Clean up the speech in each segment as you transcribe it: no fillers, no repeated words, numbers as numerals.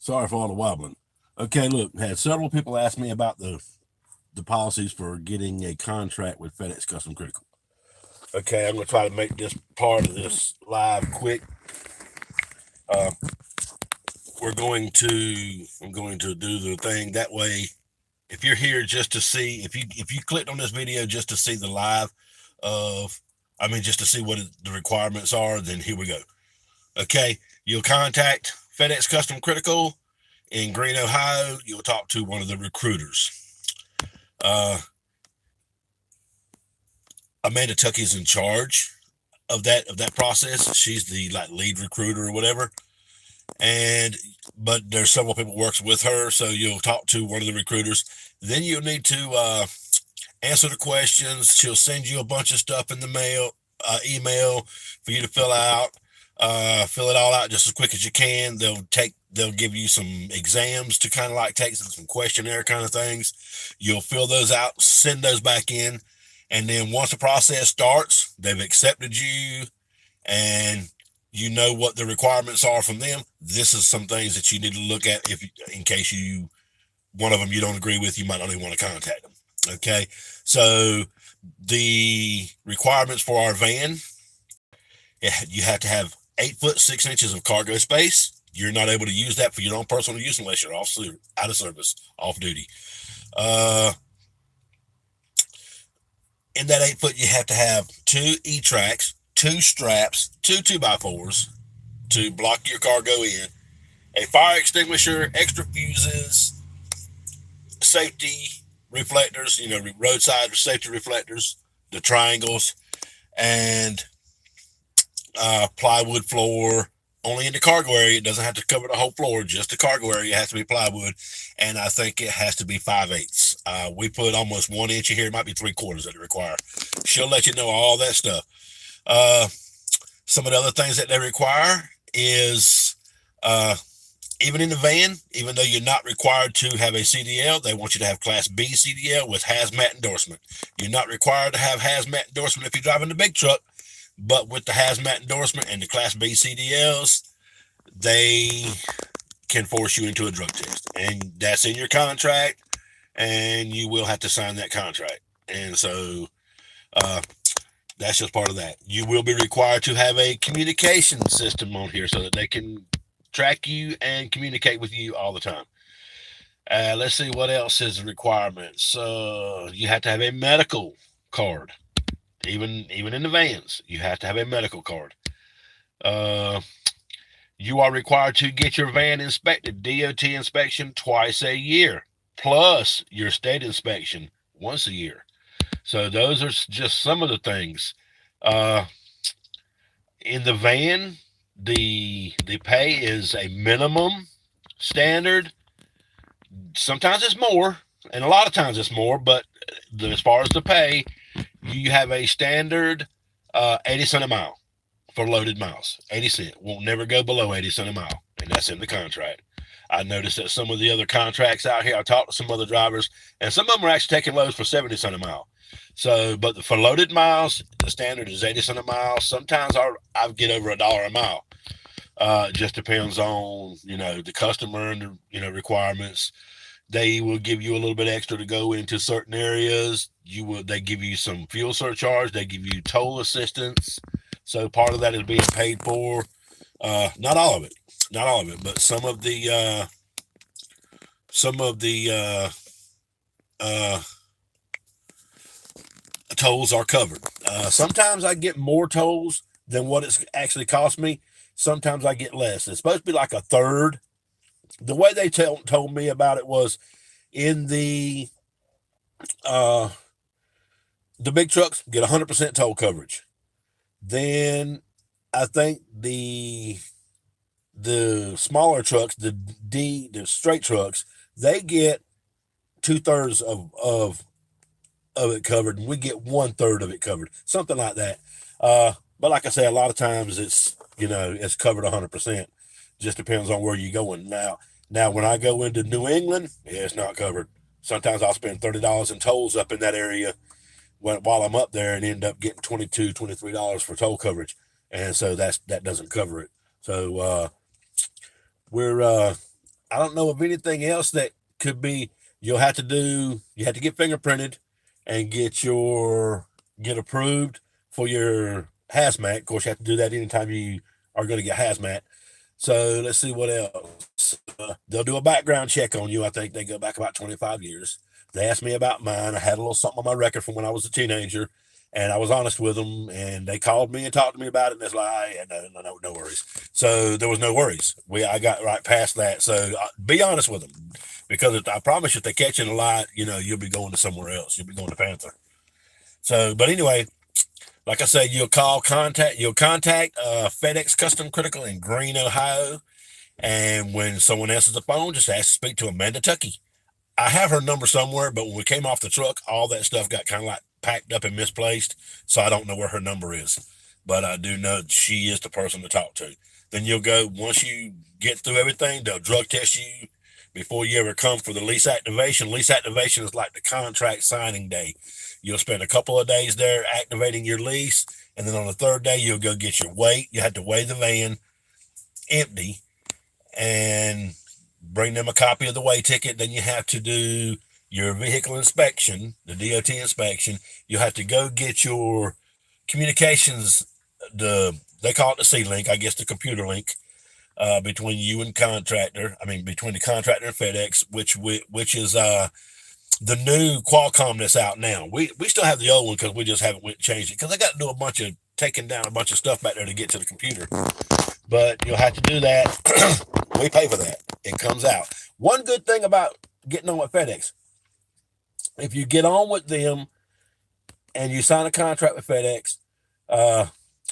Sorry for all the wobbling. Okay, look, had several people ask me about the policies for getting a contract with FedEx Custom Critical. Okay, I'm going to try to make this part of this live quick. I'm going to do the thing that way. If you're here just to see, if you clicked on this video just to see the live just to see what the requirements are, then here we go. Okay, you'll contact FedEx Custom Critical in Green, Ohio. You'll talk to one of the recruiters. Amanda Tucky's in charge of that process. She's the lead recruiter or whatever. But there's several people who works with her, so you'll talk to one of the recruiters. Then you'll need to answer the questions. She'll send you a bunch of stuff in the email for you to fill out. Fill it all out just as quick as you can. They'll give you some exams to kind of take some questionnaire kind of things. You'll fill those out, send those back in, and then once the process starts, they've accepted you, and you know what the requirements are from them. This is some things that you need to look at in case one of them you don't agree with, you might not even want to contact them. Okay, so the requirements for our van, you have to have 8 foot 6 inches of cargo space. You're not able to use that for your own personal use unless you're out of service, off duty. In that 8 foot, you have to have 2 E-tracks, 2 straps, 2 2x4s to block your cargo in, a fire extinguisher, extra fuses, safety reflectors, roadside safety reflectors, the triangles, and plywood floor. Only in the cargo area. It doesn't have to cover the whole floor, just the cargo area has to be plywood, and I think it has to be 5/8. We put almost 1 inch in here. It might be 3/4 that it require. She'll let you know all that stuff. Some of the other things that they require is even in the van, even though you're not required to have a CDL, they want you to have Class B CDL with hazmat endorsement. You're not required to have hazmat endorsement if you're driving the big truck, but with the hazmat endorsement and the Class B CDLs, they can force you into a drug test, and that's in your contract, and you will have to sign that contract. And so that's just part of that. You will be required to have a communication system on here so that they can track you and communicate with you all the time. Let's see what else is the requirements. You have to have a medical card. Even in the vans, you have to have a medical card. You are required to get your van inspected, DOT inspection twice a year, plus your state inspection once a year. So those are just some of the things. In the van, the pay is a minimum standard. Sometimes it's more, and a lot of times it's more, but as far as the pay, you have a standard 80 cents a mile for loaded miles. 80 cents. Won't never go below 80 cents a mile, and that's in the contract. I noticed that some of the other contracts out here, I talked to some other drivers, and some of them are actually taking loads for 70 cents a mile. So, but for loaded miles, the standard is 80 cents a mile. Sometimes I get over $1 a mile. It just depends on, the customer and the, requirements. They will give you a little bit extra to go into certain areas. They give you some fuel surcharge. They give you toll assistance. So part of that is being paid for. Not all of it, but some of the tolls are covered. Sometimes I get more tolls than what it's actually cost me. Sometimes I get less. It's supposed to be like a third. The way they told me about it was in the big trucks get 100% toll coverage. Then I think the smaller trucks, the straight trucks, they get 2/3 of it covered, and we get 1/3 of it covered, something like that. But like I say, a lot of times it's it's covered 100%. Just depends on where you're going. Now when I go into New England, it's not covered. Sometimes I'll spend $30 in tolls up in that area while I'm up there, and end up getting $22, $23 for toll coverage, and so that doesn't cover it. So we're I don't know of anything else that could be. You have to get fingerprinted and get approved for your hazmat. Of course, you have to do that anytime you are going to get hazmat. So let's see what else. They'll do a background check on you. I think they go back about 25 years. They asked me about mine. I had a little something on my record from when I was a teenager, and I was honest with them. And they called me and talked to me about it. And it's like, no worries. So there was no worries. I got right past that. So be honest with them, because I promise you, if they catch you in a lie, you'll be going to somewhere else. You'll be going to Panther. So, but anyway, like I said, you'll contact FedEx Custom Critical in Green, Ohio. And when someone answers the phone, just ask to speak to Amanda Tuckey. I have her number somewhere, but when we came off the truck, all that stuff got kind of like packed up and misplaced. So I don't know where her number is, but I do know she is the person to talk to. Then you'll go, once you get through everything, they'll drug test you before you ever come for the lease activation. Lease activation is like the contract signing day. You'll spend a couple of days there activating your lease. And then on the third day, you'll go get your weight. You have to weigh the van empty and bring them a copy of the weigh ticket. Then you have to do your vehicle inspection, the DOT inspection. You have to go get your communications, they call it the C-Link, I guess the computer link, between you and between the contractor and FedEx, which is the new Qualcomm that's out now. We still have the old one because we just haven't changed it, because I got to do taking down a bunch of stuff back there to get to the computer. But you'll have to do that. We pay for that. It comes out. One good thing about getting on with FedEx, if you get on with them and you sign a contract with FedEx,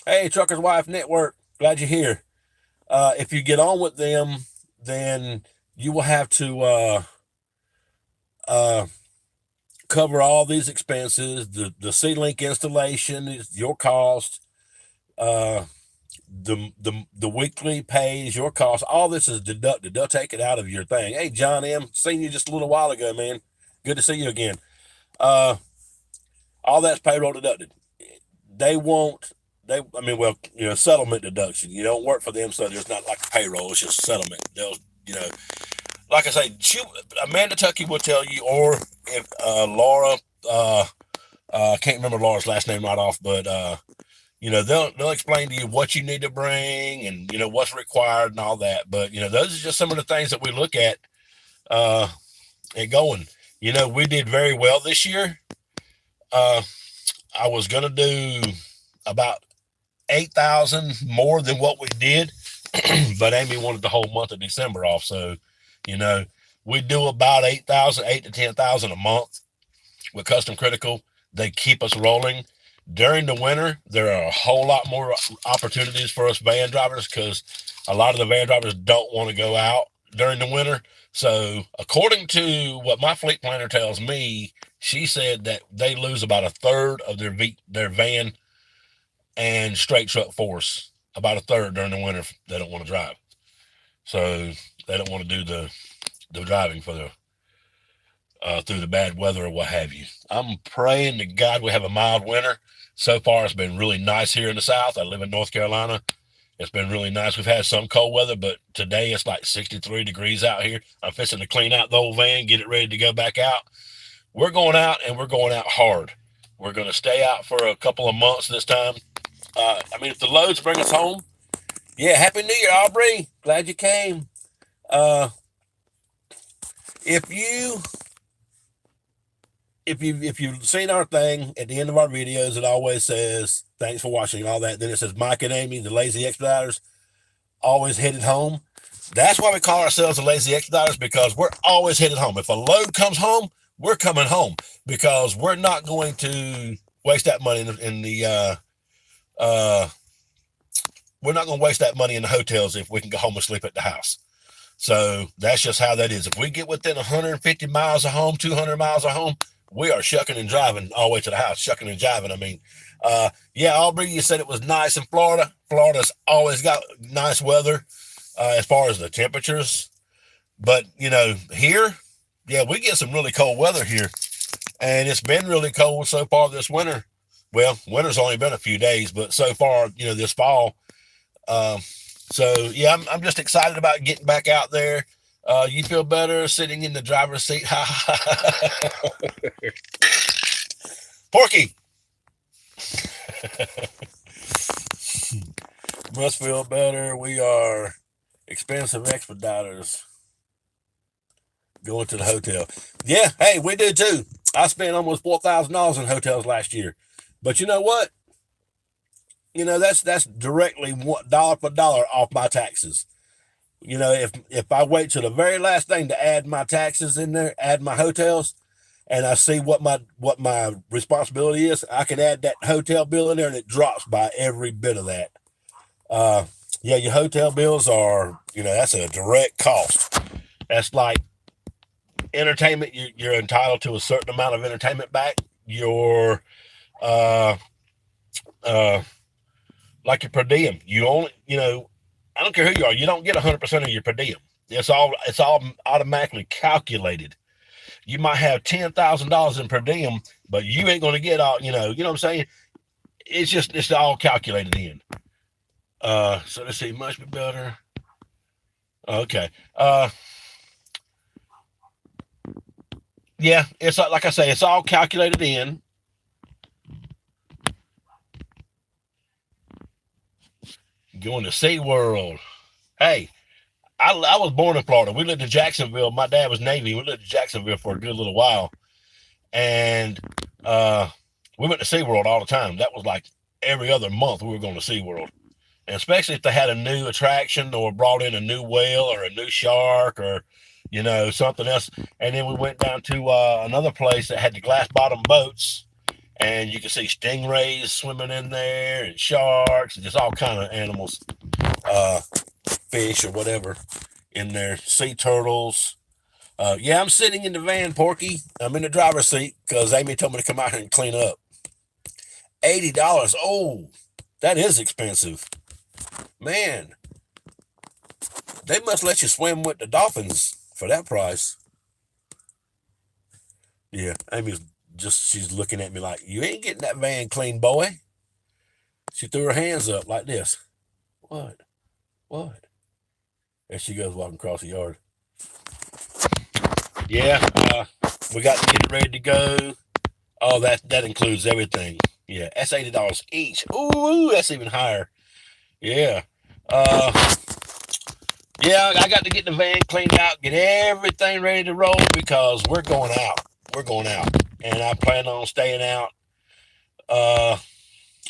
hey, Trucker's Wife Network, glad you're here. If you get on with them, then you will have to cover all these expenses. The C-Link installation is your cost. The weekly pays your cost. All this is deducted. They'll take it out of your thing. Hey, John M., seen you just a little while ago, man. Good to see you again. All that's payroll deducted. Settlement deduction. You don't work for them, so there's not like a payroll. It's just settlement. They'll, like I say, Amanda Tuckey will tell you, or if Laura, I can't remember Laura's last name right off, but they'll explain to you what you need to bring and what's required and all that. But those are just some of the things that we look at and going. We did very well this year. I was gonna do about 8,000 more than what we did, but Amy wanted the whole month of December off. So, we do about 8 to 10,000 a month with Custom Critical. They keep us rolling. During the winter, there are a whole lot more opportunities for us van drivers, because a lot of the van drivers don't want to go out during the winter. So according to what my fleet planner tells me, she said that they lose about a third of their van and straight truck force, about a third during the winter. They don't want to drive. So they don't want to do the driving for through the bad weather or what have you. I'm praying to God we have a mild winter. So far, it's been really nice here in the South. I live in North Carolina. It's been really nice. We've had some cold weather, but today it's like 63 degrees out here. I'm fixing to clean out the old van, get it ready to go back out. We're going out, and we're going out hard. We're going to stay out for a couple of months this time. If the loads bring us home, yeah, Happy New Year, Aubrey. Glad you came. If you've seen our thing at the end of our videos, it always says thanks for watching and all that. Then it says Mike and Amy, the Lazy Expediters, always headed home. That's why we call ourselves the Lazy Expediters, because we're always headed home. If a load comes home, we're coming home, because we're not going to waste that money we're not going to waste that money in the hotels if we can go home and sleep at the house. So that's just how that is. If we get within 150 miles of home, 200 miles of home, we are shucking and driving all the way to the house. Shucking and jiving. Yeah, Aubrey, you said it was nice in Florida. Florida's always got nice weather as far as the temperatures. But, here, yeah, we get some really cold weather here. And it's been really cold so far this winter. Well, winter's only been a few days, but so far, this fall. So, yeah, I'm just excited about getting back out there. You feel better sitting in the driver's seat? Porky! Must feel better. We are expensive expediters going to the hotel. Yeah, hey, we do too. I spent almost $4,000 in hotels last year. But you know what? That's directly dollar for dollar off my taxes. If I wait till the very last thing to add my taxes in there, add my hotels, and I see what my responsibility is, I can add that hotel bill in there, and it drops by every bit of that. Uh, yeah, your hotel bills are, that's a direct cost. That's like entertainment. You're entitled to a certain amount of entertainment back. Your uh, uh, like your per diem. You only, I don't care who you are. You don't get 100% of your per diem. It's all automatically calculated. You might have $10,000 in per diem, but you ain't going to get all. You know what I'm saying? It's all calculated in. So let's see. Must be better. Okay. Yeah, it's like I say, it's all calculated in. Going to SeaWorld. Hey, I was born in Florida. We lived in Jacksonville. My dad was Navy. We lived in Jacksonville for a good little while. And we went to SeaWorld all the time. That was like every other month we were going to SeaWorld. And especially if they had a new attraction or brought in a new whale or a new shark or, something else. And then we went down to another place that had the glass bottom boats. And you could see stingrays swimming in there and sharks and just all kind of animals, fish or whatever in there, sea turtles. Yeah, I'm sitting in the van, Porky. I'm in the driver's seat because Amy told me to come out here and clean up. $80. Oh, that is expensive. Man, they must let you swim with the dolphins for that price. Yeah, she's looking at me like, you ain't getting that van clean, boy. She threw her hands up like this. What? What? There she goes walking across the yard. Yeah, we got to get it ready to go. Oh, that includes everything. Yeah, that's $80 each. Ooh, that's even higher. Yeah. Uh, yeah, I got to get the van cleaned out, get everything ready to roll because we're going out. We're going out, and I plan on staying out uh,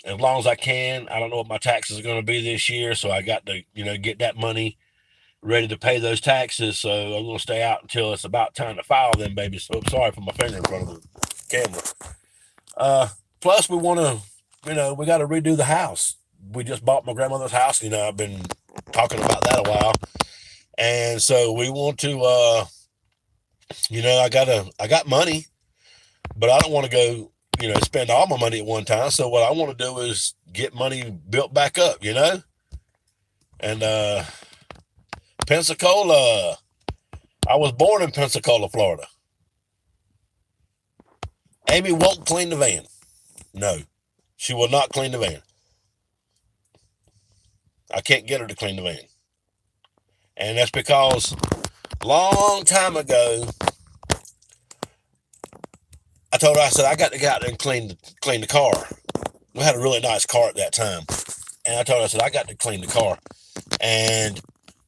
as long as I can. I don't know what my taxes are going to be this year, so I got to get that money ready to pay those taxes. So I'm going to stay out until it's about time to file them, baby. So sorry for my finger in front of the camera. Plus, we want to, we got to redo the house. We just bought my grandmother's house. I've been talking about that a while, and so we want to. I got money, but I don't want to go, spend all my money at one time. So what I want to do is get money built back up, and Pensacola. I was born in Pensacola, Florida. Amy won't clean the van. No, she will not clean the van. I can't get her to clean the van. And that's because a long time ago, I told her, I said, I got to get out there and clean the car. We had a really nice car at that time. And I told her, I said, I got to clean the car. And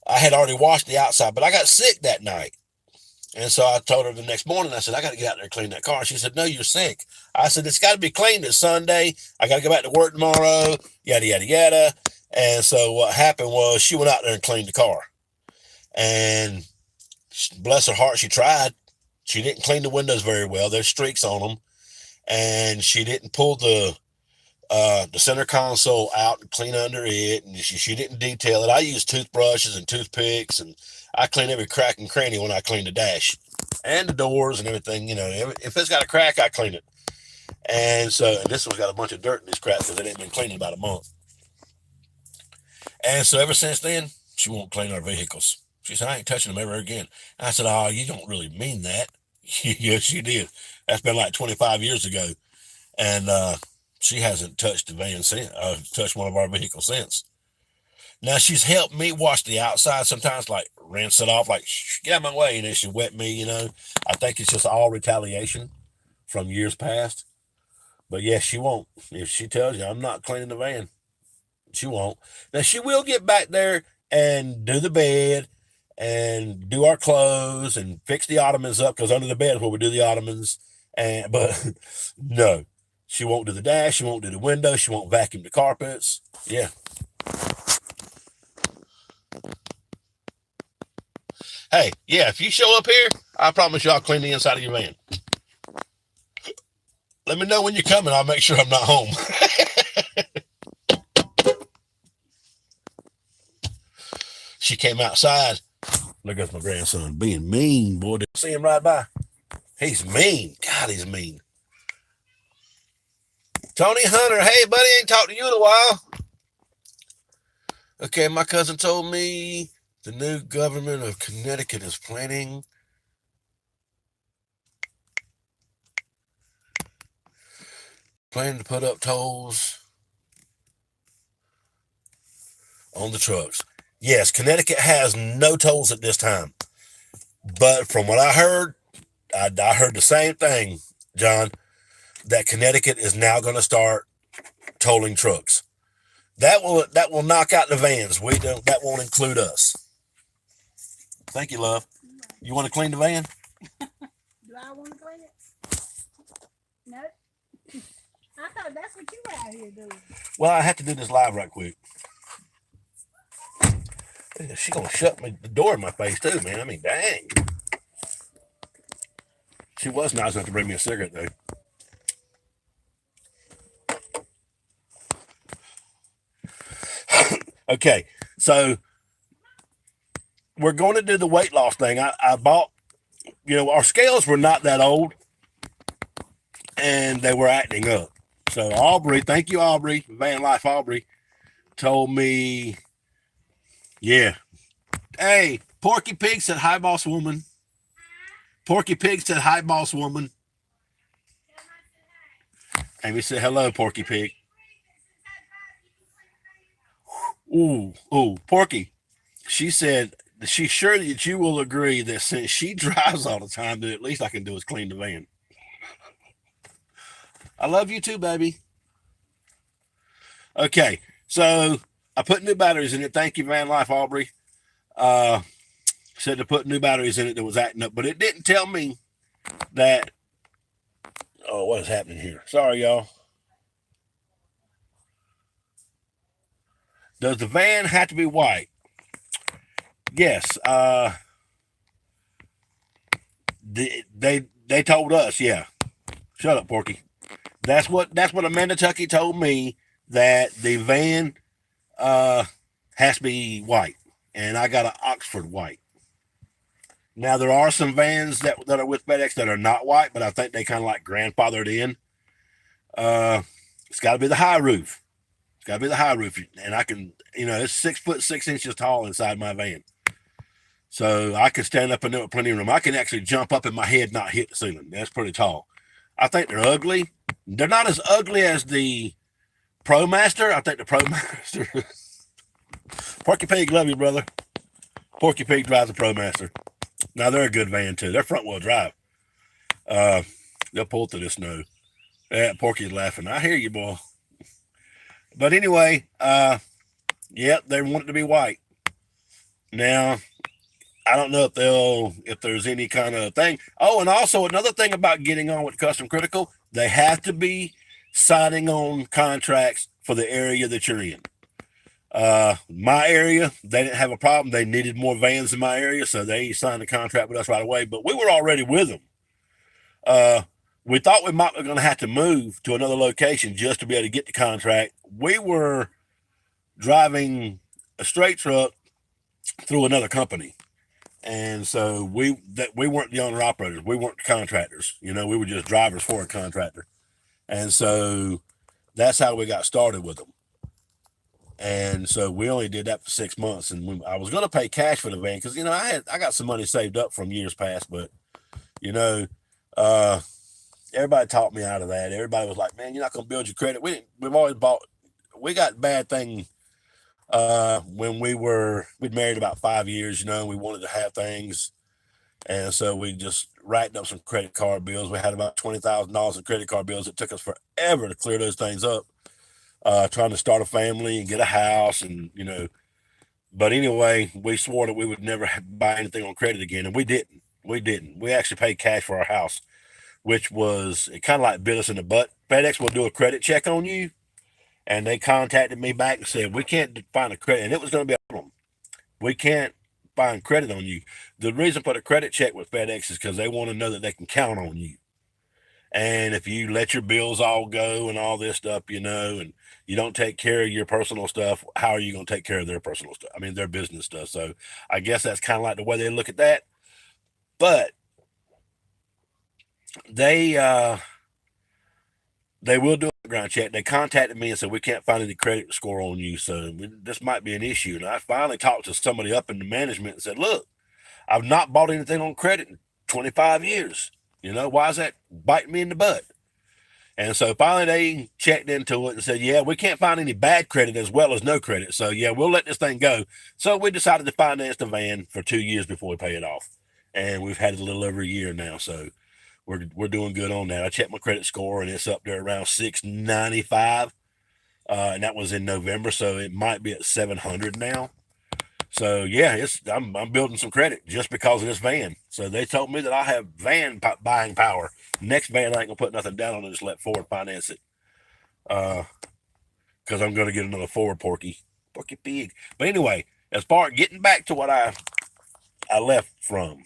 I had already washed the outside, but I got sick that night. And so I told her the next morning, I said, I got to get out there and clean that car. She said, no, you're sick. I said, it's got to be cleaned. It's Sunday. I got to go back to work tomorrow, yada, yada, yada. And so what happened was she went out there and cleaned the car. And bless her heart, she tried. She didn't clean the windows very well. There's streaks on them. And she didn't pull the center console out and clean under it. And she didn't detail it. I use toothbrushes and toothpicks, and I clean every crack and cranny when I clean the dash and the doors and everything. If it's got a crack, I clean it. And so this one's got a bunch of dirt in this crap because it ain't been cleaned in about a month. And so ever since then, she won't clean our vehicles. She said, I ain't touching them ever again. And I said, oh, you don't really mean that. Yes, she did. That's been like 25 years ago. And she hasn't touched the van since, touched one of our vehicles since. Now she's helped me wash the outside sometimes, like rinse it off, like get out of my way, and then she wet me. I think it's just all retaliation from years past. But yeah, she won't. If she tells you I'm not cleaning the van, she won't. Now she will get back there and do the bed and do our clothes and fix the ottomans up, because under the bed is where we do the ottomans. And but no, she won't do the dash. She won't do the window. She won't vacuum the carpets. Yeah. Hey, yeah. If you show up here, I promise you I'll clean the inside of your van. Let me know when you're coming. I'll make sure I'm not home. She came outside. Look at my grandson being mean, boy. Did I see him right by? He's mean. God, he's mean. Tony Hunter, hey, buddy, ain't talked to you in a while. Okay, my cousin told me the new government of Connecticut is planning to put up tolls on the trucks. Yes, Connecticut has no tolls at this time. But from what I heard the same thing, John, that Connecticut is now going to start tolling trucks. That will knock out the vans. That won't include us. Thank you, love. You want to clean the van? Do I want to clean it? No. I thought that's what you were out here doing. Well, I have to do this live right quick. She gonna shut the door in my face too, man. I mean, dang. She was nice enough to bring me a cigarette though. Okay, so we're going to do the weight loss thing. I bought, our scales were not that old, and they were acting up. So Aubrey, thank you, Aubrey, Van Life Aubrey, told me, yeah. Hey, Porky Pig said, hi, boss woman. Porky Pig said, hi, boss woman. Amy said, hello, Porky Pig. Ooh, Porky. She said, she's sure that you will agree that since she drives all the time, that at least I can do is clean the van. I love you too, baby. Okay, so I put new batteries in it. Thank you, Van Life Aubrey. Said to put new batteries in it that was acting up, but it didn't tell me that. Oh, what is happening here? Sorry, y'all. Does the van have to be white? Yes. They told us, yeah. Shut up, Porky. That's what Amanda Tucky told me, that the van has to be white, and I got an Oxford white. Now there are some vans that are with FedEx that are not white, but I think they kind of like grandfathered in. It's got to be the high roof. It's got to be the high roof, and I can, it's 6'6" tall inside my van, so I can stand up in there with plenty of room. I can actually jump up in my head, not hit the ceiling. That's pretty tall. I think they're ugly. They're not as ugly as the ProMaster. I think the ProMaster. Porky Pig, love you, brother. Porky Pig drives the ProMaster. Now they're a good van too. They're front wheel drive. They'll pull through the snow. Yeah, Porky's laughing. I hear you, boy. But anyway, they want it to be white. Now, I don't know if there's any kind of thing. Oh, and also another thing about getting on with Custom Critical, they have to be signing on contracts for the area that you're in. My area, they didn't have a problem. They needed more vans in my area, so they signed a contract with us right away. But we were already with them. We thought we might be going to have to move to another location just to be able to get the contract. We were driving a straight truck through another company. And so we weren't the owner operators. We weren't the contractors. We were just drivers for a contractor. And so that's how we got started with them. And so we only did that for 6 months. And I was going to pay cash for the van because, I got some money saved up from years past. But, everybody talked me out of that. Everybody was like, man, you're not going to build your credit. We got bad thing When we'd married about 5 years, we wanted to have things. And so we just racked up some credit card bills. We had about $20,000 in credit card bills. It took us forever to clear those things up, trying to start a family and get a house. But anyway, we swore that we would never buy anything on credit again. And we didn't. We didn't. We actually paid cash for our house, which was, it kind of like bit us in the butt. FedEx will do a credit check on you. And they contacted me back and said, we can't find a credit. And it was going to be a problem. We can't find credit on you. The reason for the credit check with FedEx is because they want to know that they can count on you. And if you let your bills all go and all this stuff, and you don't take care of your personal stuff, how are you going to take care of their personal stuff? I mean, their business stuff. So I guess that's kind of like the way they look at that. But they will do a background check. They contacted me and said, we can't find any credit score on you, so this might be an issue. And I finally talked to somebody up in the management and said, look, I've not bought anything on credit in 25 years. Why is that biting me in the butt? And so finally they checked into it and said, yeah, we can't find any bad credit as well as no credit. So yeah, we'll let this thing go. So we decided to finance the van for 2 years before we pay it off. And we've had it a little over a year now. So we're doing good on that. I checked my credit score and it's up there around 695. And that was in November. So it might be at 700 now. So yeah, I'm building some credit just because of this van. So they told me that I have van buying power. Next van I ain't gonna put nothing down on it, just let Ford finance it. Because I'm gonna get another Ford Porky Pig. But anyway, as far as getting back to what I left from.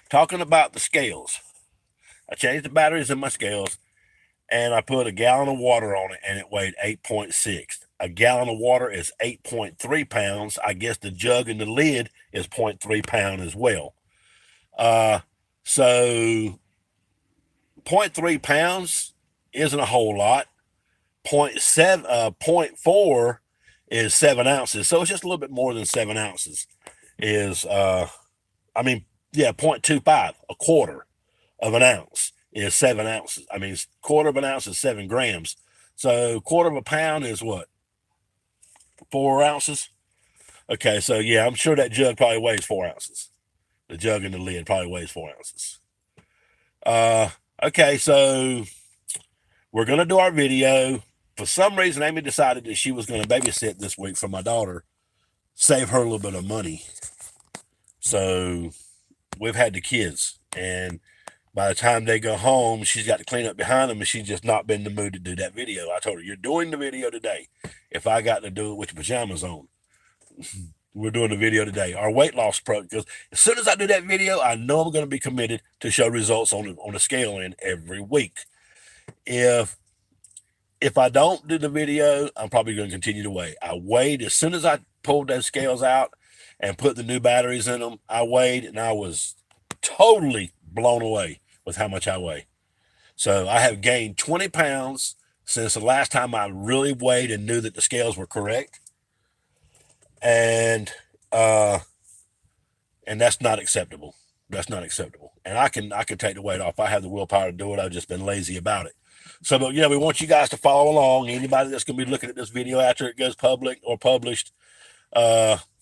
Talking about the scales. I changed the batteries in my scales and I put a gallon of water on it and it weighed 8.6. A gallon of water is 8.3 pounds. I guess the jug and the lid is 0.3 pound as well. So 0.3 pounds isn't a whole lot. 0.4 is 7 ounces. So it's just a little bit more than 7 ounces is, 0.25, a quarter of an ounce is 7 ounces. I mean, quarter of an ounce is 7 grams. So quarter of a pound is what? 4 ounces? Okay, so yeah, I'm sure that jug probably weighs 4 ounces. The jug and the lid probably weighs 4 ounces. Okay, so we're going to do our video. For some reason, Amy decided that she was going to babysit this week for my daughter, save her a little bit of money. So we've had the kids, and by the time they go home, she's got to clean up behind them, and she's just not been in the mood to do that video. I told her, you're doing the video today. If I got to do it with your pajamas on, we're doing the video today. Our weight loss program, because as soon as I do that video, I know I'm going to be committed to show results on the scale in every week. If I don't do the video, I'm probably going to continue to weigh. I weighed as soon as I pulled those scales out and put the new batteries in them. I weighed and I was totally blown away with how much I weigh. So I have gained 20 pounds since the last time I really weighed and knew that the scales were correct. And that's not acceptable. That's not acceptable. And I can take the weight off. I have the willpower to do it. I've just been lazy about it. So, but we want you guys to follow along. Anybody that's going to be looking at this video after it goes public or published,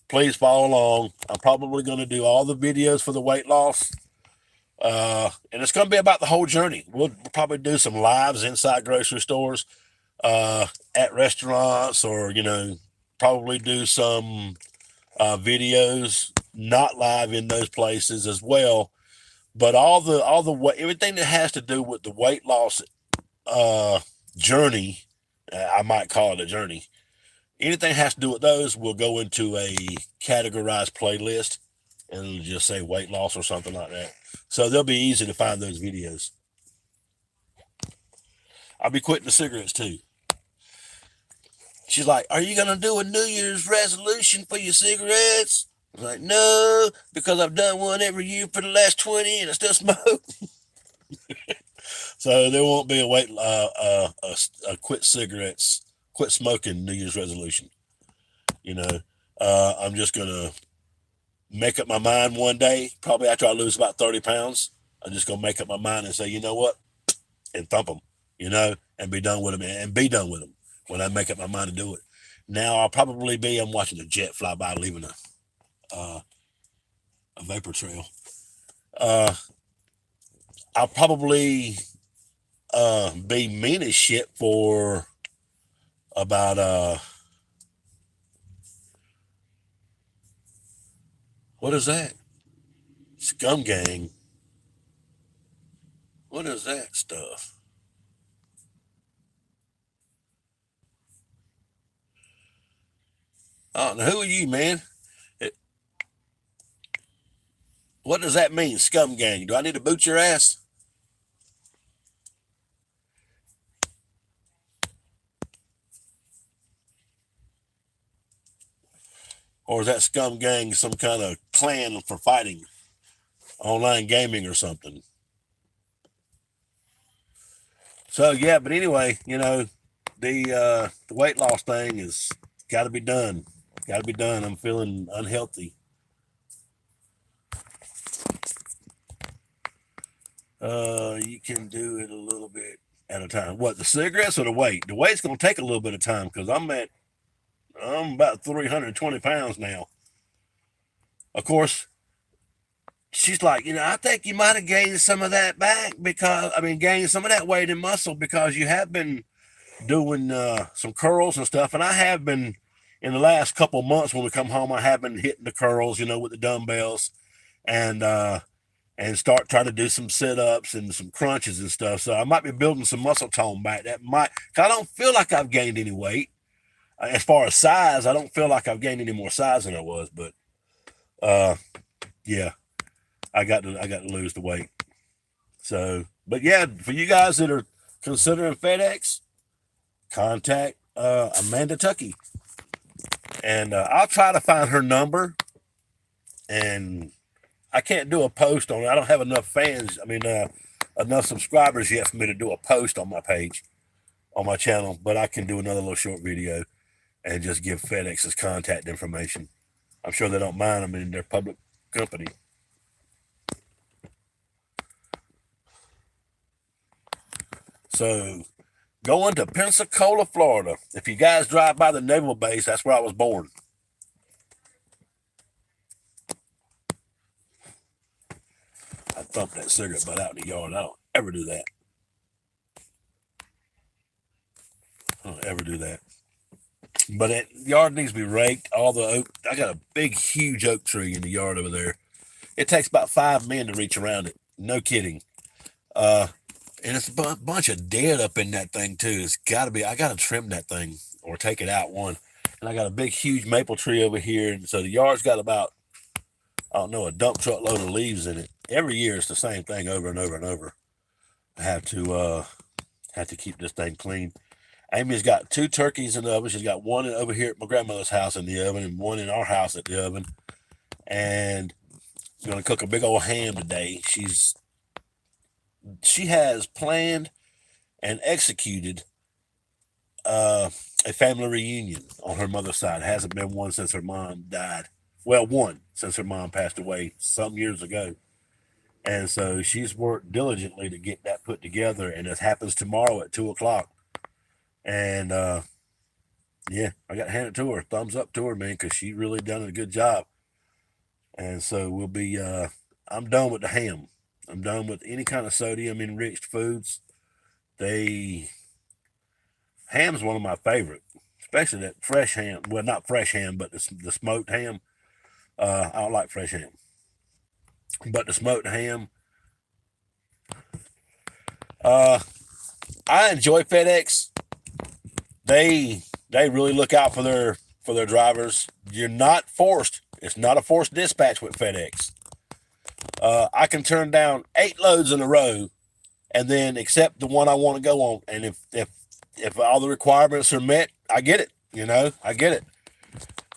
please follow along. I'm probably going to do all the videos for the weight loss. And it's going to be about the whole journey. We'll probably do some lives inside grocery stores, at restaurants, or, probably do some videos not live in those places as well. But everything that has to do with the weight loss journey, I might call it a journey. Anything has to do with those will go into a categorized playlist, and it'll just say weight loss or something like that. So they'll be easy to find those videos. I'll be quitting the cigarettes too. She's like, are you going to do a New Year's resolution for your cigarettes? I was like, no, because I've done one every year for the last 20 and I still smoke. So there won't be a quit smoking New Year's resolution. I'm just going to make up my mind one day, probably after I lose about 30 pounds. I'm just going to make up my mind and say, you know what? And thump them. and be done with them when I make up my mind to do it. Now I'll probably be, I'm watching a jet fly by leaving a vapor trail. I'll probably be mean as shit for about what is that? Scum gang. What is that stuff? Oh, now who are you, man? What does that mean, scum gang? Do I need to boot your ass? Or is that scum gang some kind of clan for fighting, online gaming or something? So yeah, but anyway, the weight loss thing is got to be done. Got to be done. I'm feeling unhealthy. You can do it a little bit at a time. What, the cigarettes or the weight? The weight's gonna take a little bit of time because I'm about 320 pounds now. Of course, she's like, I think you might have gained some of that back gained some of that weight and muscle because you have been doing some curls and stuff. And I have been in the last couple of months when we come home, I have been hitting the curls, with the dumbbells and start trying to do some sit-ups and some crunches and stuff. So I might be building some muscle tone back. I don't feel like I've gained any weight. As far as size, I don't feel like I've gained any more size than I was, but yeah, I got to lose the weight. So, but yeah, for you guys that are considering FedEx, contact Amanda Tuckey, and I'll try to find her number. And I can't do a post on it. I don't have enough fans. Enough subscribers yet for me to do a post on my page, on my channel. But I can do another little short video and just give FedEx's contact information. I'm sure they don't mind. I'm in their public company. So, going to Pensacola, Florida. If you guys drive by the naval base, that's where I was born. I thumped that cigarette butt out in the yard. I don't ever do that. But that yard needs to be raked. All the oak. I got a big, huge oak tree in the yard over there. It takes about 5 men to reach around it. No kidding. And it's a bunch of dead up in that thing too. It's got to be. I got to trim that thing or take it out one. And I got a big, huge maple tree over here. And so the yard's got about, I don't know, a dump truck load of leaves in it. Every year it's the same thing over and over and over. I have to keep this thing clean. Amy's got 2 turkeys in the oven. She's got one over here at my grandmother's house in the oven and one in our house at the oven. And I'm going to cook a big old ham today. She has planned and executed a family reunion on her mother's side. It hasn't been one since her mom died. Well, one since her mom passed away some years ago. And so she's worked diligently to get that put together. And it happens tomorrow at 2:00. And yeah, I got to hand it to her. Thumbs up to her, man, because she really done a good job. And so we'll be, I'm done with the ham. I'm done with any kind of sodium enriched foods. Ham's one of my favorite, especially that fresh ham. Well, not fresh ham, but the smoked ham. I don't like fresh ham, but the smoked ham. I enjoy FedEx. They really look out for their drivers. You're not forced. It's not a forced dispatch with FedEx. I can turn down 8 loads in a row and then accept the one I want to go on. And if all the requirements are met, I get it. I get it.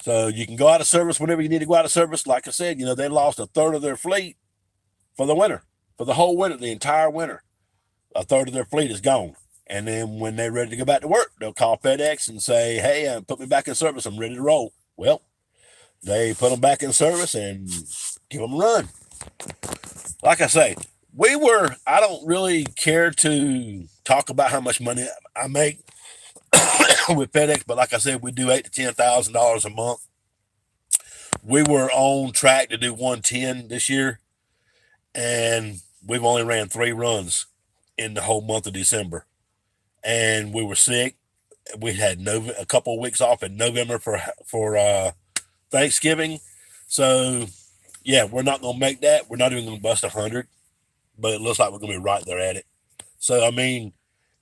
So you can go out of service whenever you need to go out of service. Like I said, they lost 1/3 of their fleet for the winter, for the whole winter, the entire winter. 1/3 of their fleet is gone. And then when they're ready to go back to work, they'll call FedEx and say, hey, put me back in service. I'm ready to roll. Well, they put them back in service and give them a run. Like I say, I don't really care to talk about how much money I make with FedEx, but like I said, we do $8,000 to $10,000 a month. We were on track to do 110 this year, and we've only ran 3 runs in the whole month of December. And we were sick. We had a couple of weeks off in November for Thanksgiving. So yeah, we're not gonna make that. We're not even gonna bust 100, but it looks like we're gonna be right there at it. So I mean,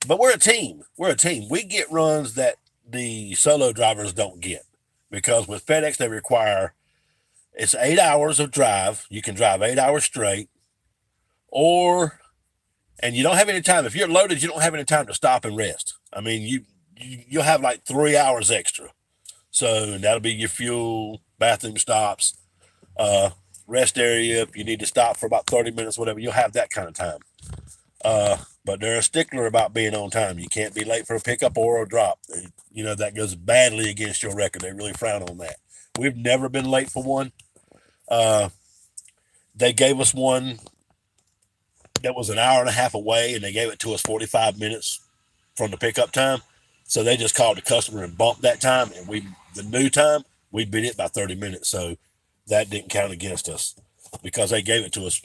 but we're a team. We're a team. We get runs that the solo drivers don't get, because with FedEx they require it's 8 hours of drive. You can drive 8 hours straight, and you don't have any time. If you're loaded, you don't have any time to stop and rest. I mean, you'll have like 3 hours extra. So that'll be your fuel, bathroom stops, rest area. If you need to stop for about 30 minutes, whatever, you'll have that kind of time. But they're a stickler about being on time. You can't be late for a pickup or a drop. That goes badly against your record. They really frown on that. We've never been late for one. They gave us one that was an hour and a half away, and they gave it to us 45 minutes from the pickup time. So they just called the customer and bumped that time, and the new time, we beat it by 30 minutes. So that didn't count against us because they gave it to us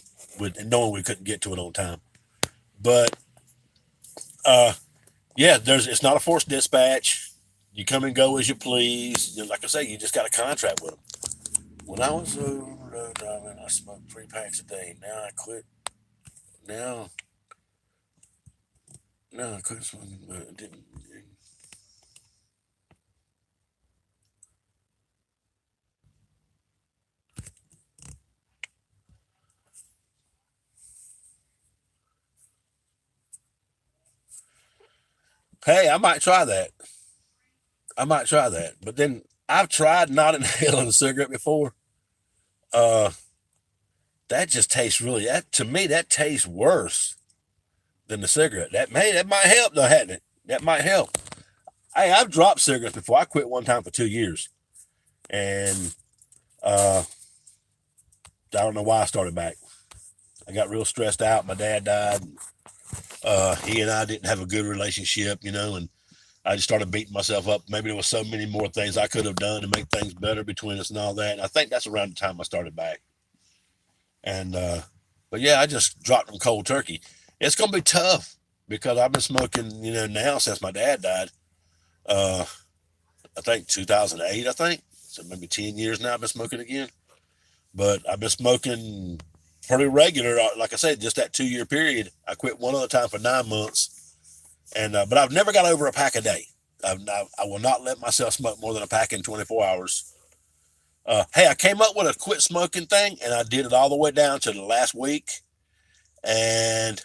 knowing we couldn't get to it on time. But yeah, it's not a forced dispatch. You come and go as you please. Like I say, you just got a contract with them. When I was road driving, I smoked 3 packs a day. Now I quit. Now I quit smoking, but I didn't. Hey, I might try that. But then I've tried not inhaling a cigarette before. That just tastes to me, that tastes worse than the cigarette. That might help though, hadn't it? That might help. Hey, I've dropped cigarettes before. I quit one time for 2 years. And I don't know why I started back. I got real stressed out. My dad died. He and I didn't have a good relationship, and I just started beating myself up. Maybe there was so many more things I could have done to make things better between us and all that. And I think that's around the time I started back. And but yeah, I just dropped them cold turkey. It's gonna be tough because I've been smoking, now since my dad died. I think 2008. I think so, maybe 10 years now. I've been smoking again, but I've been smoking pretty regular. Like I said, just that 2-year period. I quit one other time for 9 months, and but I've never got over a pack a day. I will not let myself smoke more than a pack in 24 hours. Hey, I came up with a quit smoking thing, and I did it all the way down to the last week. And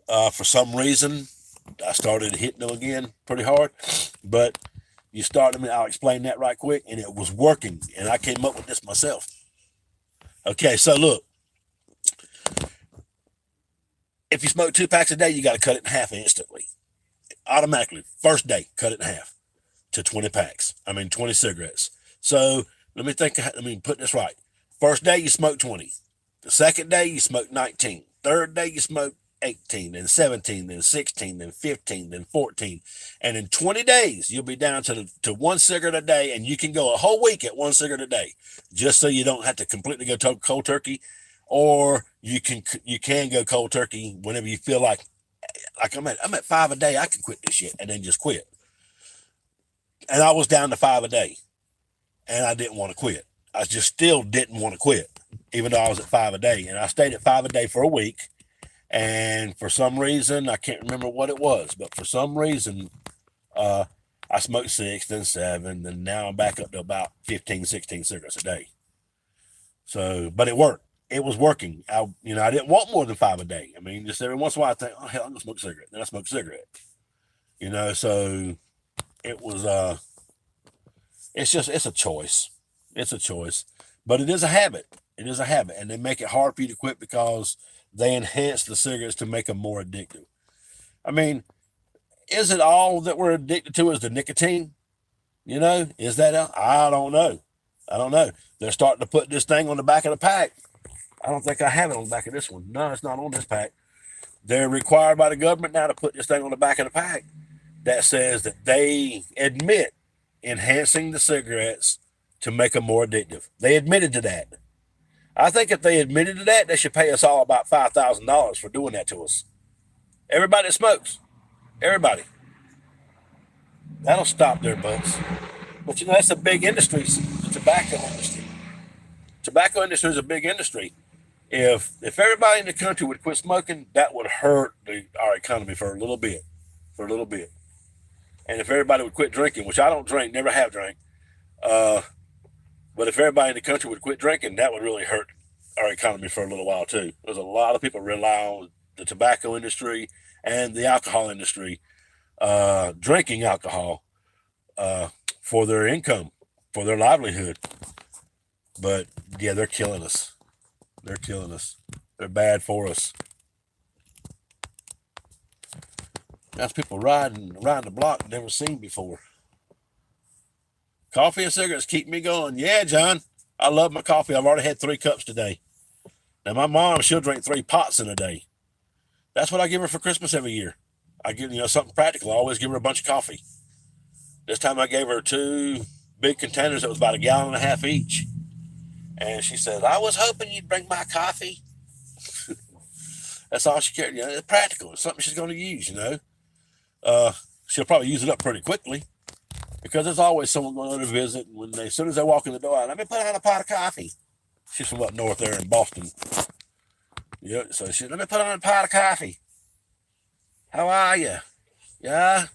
for some reason, I started hitting them again pretty hard. But I'll explain that right quick. And it was working, and I came up with this myself. Okay, so look. If you smoke 2 packs a day, you got to cut it in half instantly. Automatically. First day, cut it in half to 20 cigarettes. So let me put this right. First day, you smoke 20. The second day, you smoke 19. Third day, you smoke 18, then 17, then 16, then 15, then 14. And in 20 days, you'll be down to 1 cigarette a day, and you can go a whole week at 1 cigarette a day, just so you don't have to completely go cold turkey. Or you can go cold turkey whenever you feel like I'm at 5 a day. I can quit this shit and then just quit. And I was down to 5 a day, and I didn't want to quit. I just still didn't want to quit, even though I was at 5 a day. And I stayed at 5 a day for a week. And for some reason, I can't remember what it was, but for some reason, I smoked 6, then 7, and now I'm back up to about 15, 16 cigarettes a day. So, but it worked. It was working. I didn't want more than 5 a day. I mean, just every once in a while, I think, oh, hell, I'm going to smoke a cigarette. Then I smoke a cigarette. So it was, it's a choice. It's a choice. But it is a habit. It is a habit. And they make it hard for you to quit because they enhance the cigarettes to make them more addictive. I mean, is it all that we're addicted to is the nicotine? Is that, I don't know. They're starting to put this thing on the back of the pack. I don't think I have it on the back of this one. No, it's not on this pack. They're required by the government now to put this thing on the back of the pack that says that they admit enhancing the cigarettes to make them more addictive. They admitted to that. I think if they admitted to that, they should pay us all about $5,000 for doing that to us. Everybody that smokes. Everybody. That'll stop their butts. But you know, that's a big industry, the tobacco industry. Tobacco industry is a big industry. If everybody in the country would quit smoking, that would hurt our economy for a little bit. For a little bit. And if everybody would quit drinking, which I don't drink, never have drank, but if everybody in the country would quit drinking, that would really hurt our economy for a little while too. There's a lot of people rely on the tobacco industry and the alcohol industry, drinking alcohol, for their income, for their livelihood. But yeah, they're killing us. They're killing us. They're bad for us. That's people riding the block never seen before. Coffee and cigarettes keep me going. Yeah, John, I love my coffee. I've already had 3 cups today. Now my mom, she'll drink 3 pots in a day. That's what I give her for Christmas every year. I give something practical. I always give her a bunch of coffee. This time I gave her 2 big containers that was about 1.5 gallons each. And she said, I was hoping you'd bring my coffee. That's all she cared. It's practical. It's something she's going to use, She'll probably use it up pretty quickly because there's always someone going to visit. And as soon as they walk in the door, let me put on a pot of coffee. She's from up north there in Boston. Yeah, so let me put on a pot of coffee. How are you? Yeah?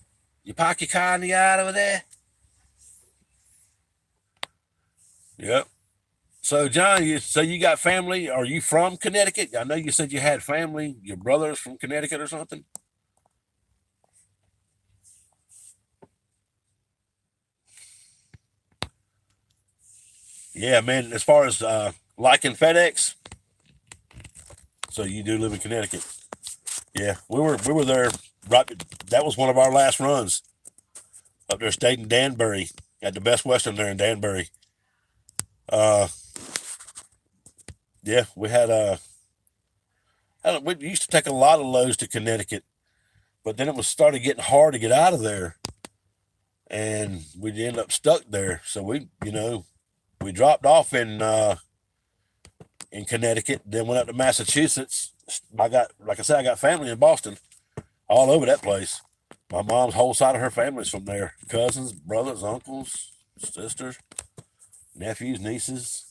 You park your car in the yard over there? Yep. So, John, you got family? Are you from Connecticut? I know you said you had family. Your brother's from Connecticut or something? Yeah, man, as far as liking FedEx, so you do live in Connecticut. Yeah, we were there, right, that was one of our last runs. Up there, stayed in Danbury, at the Best Western there in Danbury. Yeah, we had we used to take a lot of loads to Connecticut, but then it was started getting hard to get out of there, and we'd end up stuck there. So we dropped off in Connecticut, then went up to Massachusetts. Like I said, I got family in Boston, all over that place. My mom's whole side of her family's from there: cousins, brothers, uncles, sisters, nephews, nieces.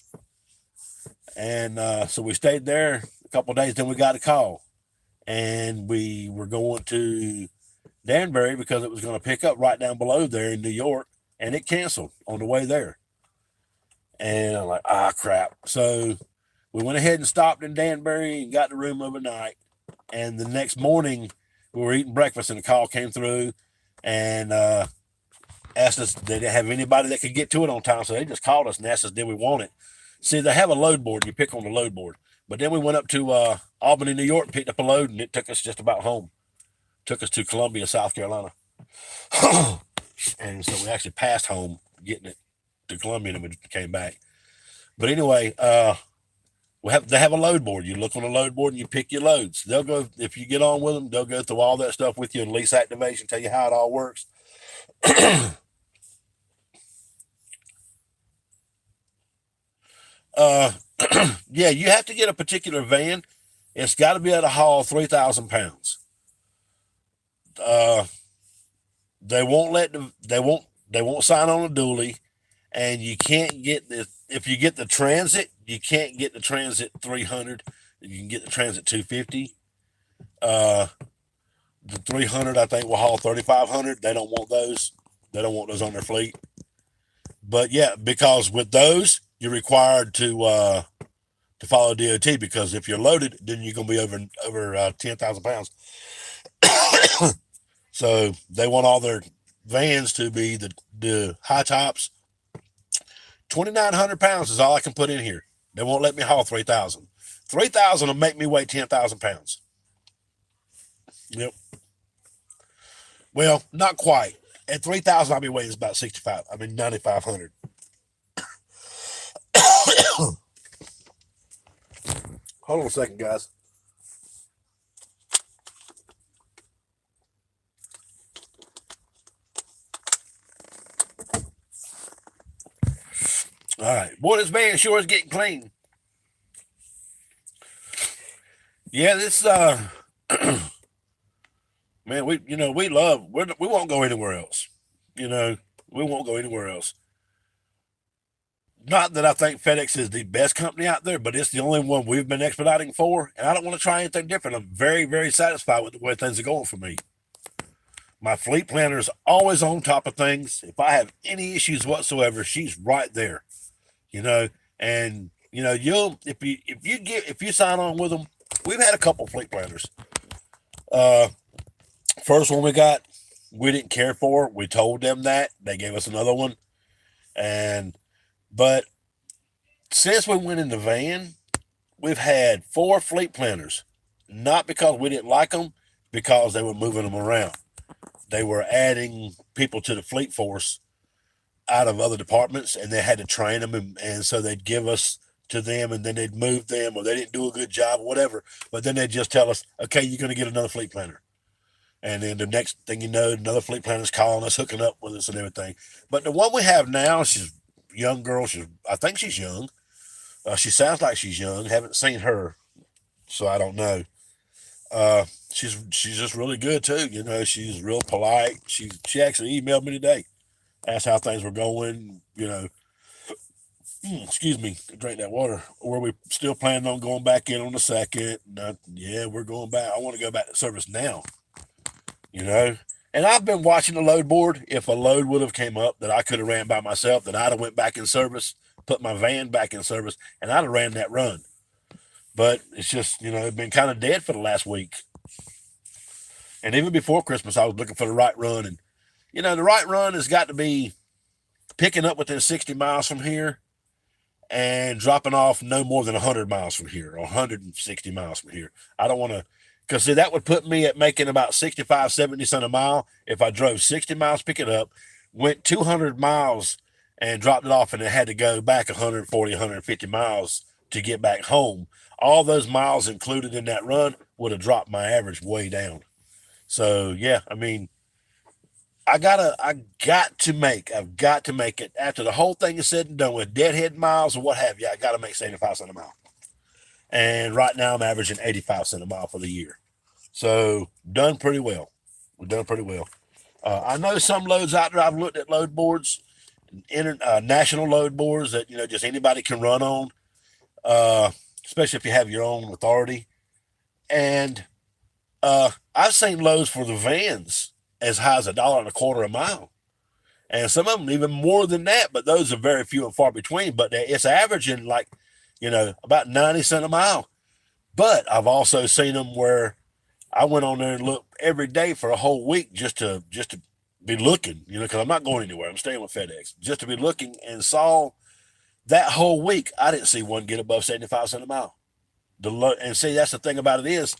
And so we stayed there a couple of days. Then we got a call, and we were going to Danbury because it was going to pick up right down below there in New York, and it canceled on the way there. And I'm like, crap. So we went ahead and stopped in Danbury and got the room overnight. And the next morning, we were eating breakfast, and the call came through and asked us, did they have anybody that could get to it on time? So they just called us and asked us, did we want it? See, they have a load board. You pick on the load board. But then we went up to Albany, New York, picked up a load, and it took us just about home. Took us to Columbia, South Carolina. And so we actually passed home getting it to Columbia, and we came back. But anyway, they have a load board. You look on the load board and you pick your loads. They'll go, if you get on with them, they'll go through all that stuff with you in lease activation, tell you how it all works. Yeah, you have to get a particular van. It's got to be able to haul 3,000 pounds. They won't sign on a dually, and you can't get if you get the Transit, you can't get the Transit 300. You can get the Transit 250. The 300, I think, will haul 3,500. They don't want those. They don't want those on their fleet. But yeah, because with those, you're required to follow DOT, because if you're loaded, then you're going to be over 10,000 pounds. So they want all their vans to be the high tops. 2,900 pounds is all I can put in here. They won't let me haul 3,000. 3,000 will make me weigh 10,000 pounds. Yep. Well, not quite. At 3,000, I'll be weighing about 9,500. Hold on a second, guys. All right. Boy, this van sure is getting clean. Yeah, this man, we love we won't go anywhere else. You know, we won't go anywhere else. Not that I think FedEx is the best company out there, but it's the only one we've been expediting for, and I don't want to try anything different. I'm very, very satisfied with the way things are going for me. My fleet planner is always on top of things. If I have any issues whatsoever, she's right there. You know, and you'll if you sign on with them, we've had a couple fleet planners. Uh, First one we didn't care for. We told them that they gave us another one, and but since we went in the van, we've had 4 fleet planners. Not because we didn't like them, because they were moving them around. They were adding people to the fleet force out of other departments, and they had to train them, and so they'd give us to them, and then they'd move them, or they didn't do a good job, or whatever. But then they'd just tell us, okay, you're going to get another fleet planner. And then the next thing you know, another fleet planner's calling us, hooking up with us and everything. But the one we have now, she's a young girl. I think she's young. She sounds like she's young. Haven't seen her, so I don't know. She's just really good too. You know, she's real polite. She actually emailed me today, asked how things were going. You know, excuse me, drink that water. Were we still planning on going back in on the second? Yeah, we're going back. I want to go back to service now. You know, and I've been watching the load board. If a load would have came up that I could have ran by myself, then I'd have went back in service, put my van back in service, and I'd have ran that run. But it's just, it's been kind of dead for the last week. And even before Christmas, I was looking for the right run. And, the right run has got to be picking up within 60 miles from here and dropping off no more than 100 miles from here or 160 miles from here. I don't want to, because see, that would put me at making about 65, 70 cents a mile if I drove 60 miles, pick it up, went 200 miles and dropped it off, and it had to go back 140, 150 miles to get back home. All those miles included in that run would have dropped my average way down. So yeah, I mean, I've got to make it after the whole thing is said and done with Deadhead miles or what have you. I got to make 75 cents a mile. And right now I'm averaging 85 cents a mile for the year. So done pretty well. We've done pretty well. I know some loads out there, I've looked at load boards, national load boards that, just anybody can run on, especially if you have your own authority. And I've seen loads for the vans as high as $1.25 a mile. And some of them even more than that, but those are very few and far between. But it's averaging like, about 90 cents a mile. But I've also seen them where I went on there and looked every day for a whole week just to be looking, because I'm not going anywhere. I'm staying with FedEx, just to be looking, and saw that whole week I didn't see one get above 75 cents a mile. And see, that's the thing about it is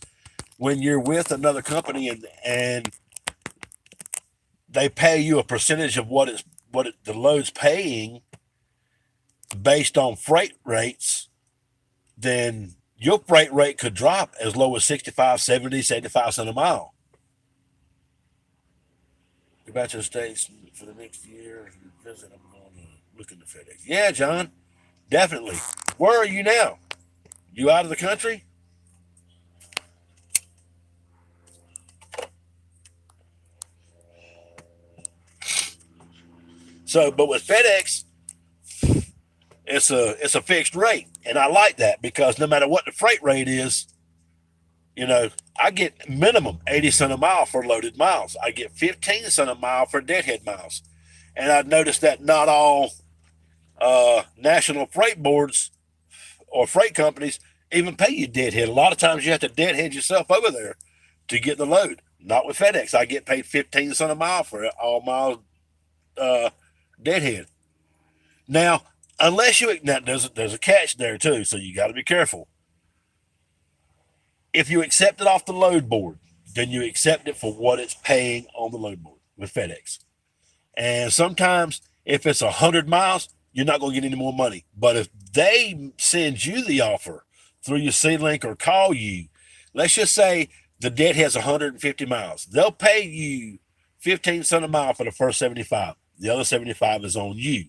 when you're with another company and they pay you a percentage of the load's paying based on freight rates, then your freight rate could drop as low as 65, 70, 75 cents a mile. Go back to the States for the next year. Visit, I'm going to look into FedEx. Yeah, John, definitely. Where are you now? You out of the country? So, but with FedEx, it's a fixed rate, and I like that because no matter what the freight rate is, I get minimum 80 cents a mile for loaded miles. I get 15 cents a mile for deadhead miles, and I've noticed that not all national freight boards or freight companies even pay you deadhead. A lot of times you have to deadhead yourself over there to get the load. Not with FedEx. I get paid 15 cents a mile for all miles deadhead. Now, there's a catch there too, so you got to be careful. If you accept it off the load board, then you accept it for what it's paying on the load board with FedEx. And sometimes if it's 100 miles, you're not going to get any more money. But if they send you the offer through your C-Link or call you, let's just say the Deadhead's 150 miles. They'll pay you 15 cents a mile for the first 75. The other 75 is on you.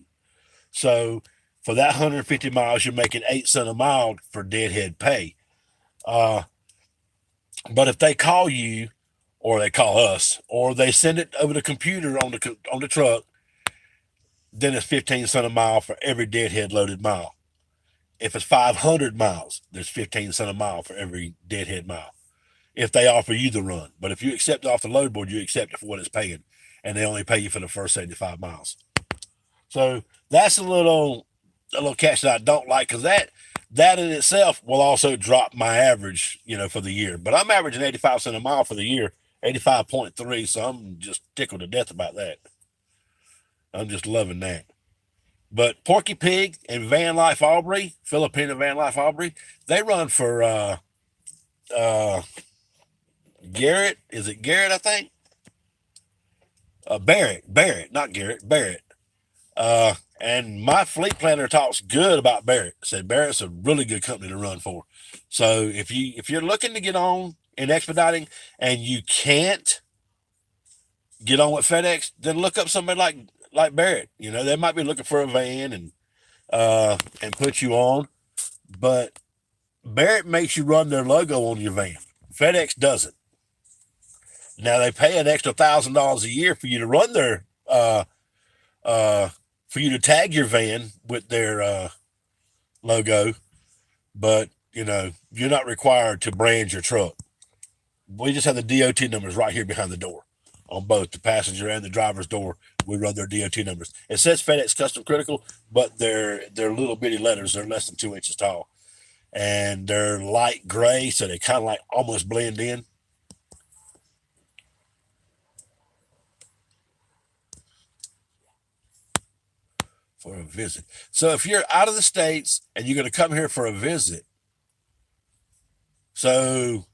So for that 150 miles, you're making 8 cents a mile for Deadhead pay. But if they call you, or they call us, or they send it over the computer on the truck, then it's 15 cents a mile for every Deadhead loaded mile. If it's 500 miles, there's 15 cents a mile for every Deadhead mile. If they offer you the run, but if you accept it off the load board, you accept it for what it's paying, and they only pay you for the first 75 miles. So that's a little catch that I don't like, because that in itself will also drop my average, for the year. But I'm averaging 85 cents a mile for the year, 85.3. So I'm just tickled to death about that. I'm just loving that. But Porky Pig and Van Life Aubrey, Filipino Van Life Aubrey, they run for Garrett. Is it Garrett, I think? Barrett, not Garrett, Barrett. And my fleet planner talks good about Barrett. Said Barrett's a really good company to run for. So if you're looking to get on in expediting and you can't get on with FedEx, then look up somebody like Barrett. They might be looking for a van and put you on, but Barrett makes you run their logo on your van. FedEx doesn't. Now they pay an extra $1,000 a year for you to run their for you to tag your van with their logo, but you're not required to brand your truck. We just have the DOT numbers right here behind the door on both the passenger and the driver's door. We run their DOT numbers. It says FedEx Custom Critical, but they're little bitty letters. They're less than 2 inches tall, and they're light gray, so they kind of like almost blend in. For a visit. So if you're out of the States and you're going to come here for a visit, so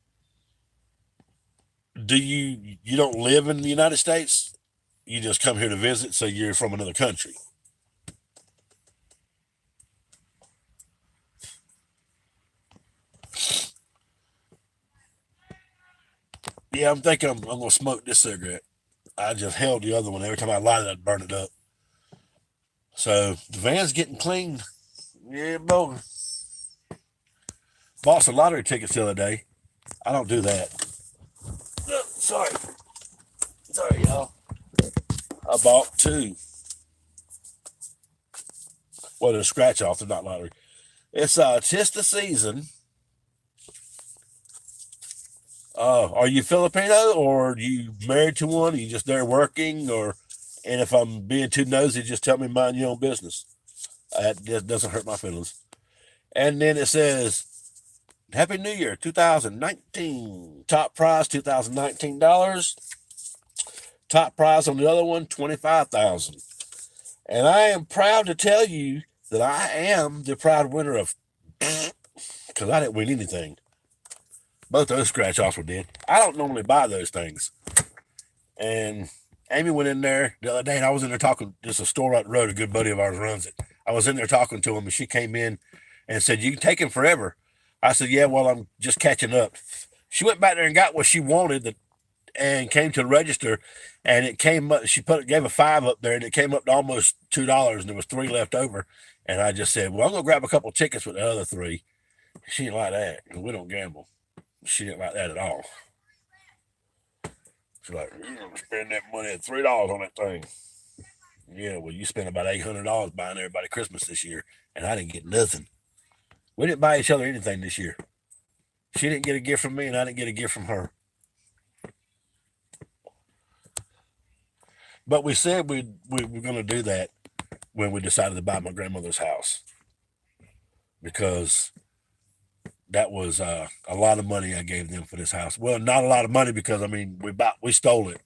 do you don't live in the United States? You just come here to visit, so you're from another country. Yeah, I'm thinking I'm going to smoke this cigarette. I just held the other one. Every time I light it, I'd burn it up. So the van's getting clean. Yeah, boy. Bought some lottery tickets the other day. I don't do that. No, sorry, y'all. I bought 2. Well, they're scratch off. They're not lottery. It's tis the season. Are you Filipino, or are you married to one? Are you just there working, and if I'm being too nosy, just tell me mind your own business. That doesn't hurt my feelings. And then it says, Happy New Year 2019. Top prize $2,019. Top prize on the other one, $25,000. And I am proud to tell you that I am the proud winner of, because I didn't win anything. Both those scratch offs were dead. I don't normally buy those things. And Amy went in there the other day, and I was in there talking. There's a store right the road. A good buddy of ours runs it. I was in there talking to him, and she came in and said, "You can take him forever." I said, "Yeah, well, I'm just catching up." She went back there and got what she wanted, and came to the register, and it came up. She gave a $5 up there, and it came up to almost $2, and there was 3 left over. And I just said, "Well, I'm gonna grab a couple of tickets with the other 3." She didn't like that, because we don't gamble. She didn't like that at all. She's like, "You're gonna spend that money at $3 on that thing." Yeah, well, you spent about $800 buying everybody Christmas this year, and I didn't get nothing. We didn't buy each other anything this year. She didn't get a gift from me, and I didn't get a gift from her. But we said we were going to do that when we decided to buy my grandmother's house, because that was a lot of money I gave them for this house. Well, not a lot of money, because we stole it.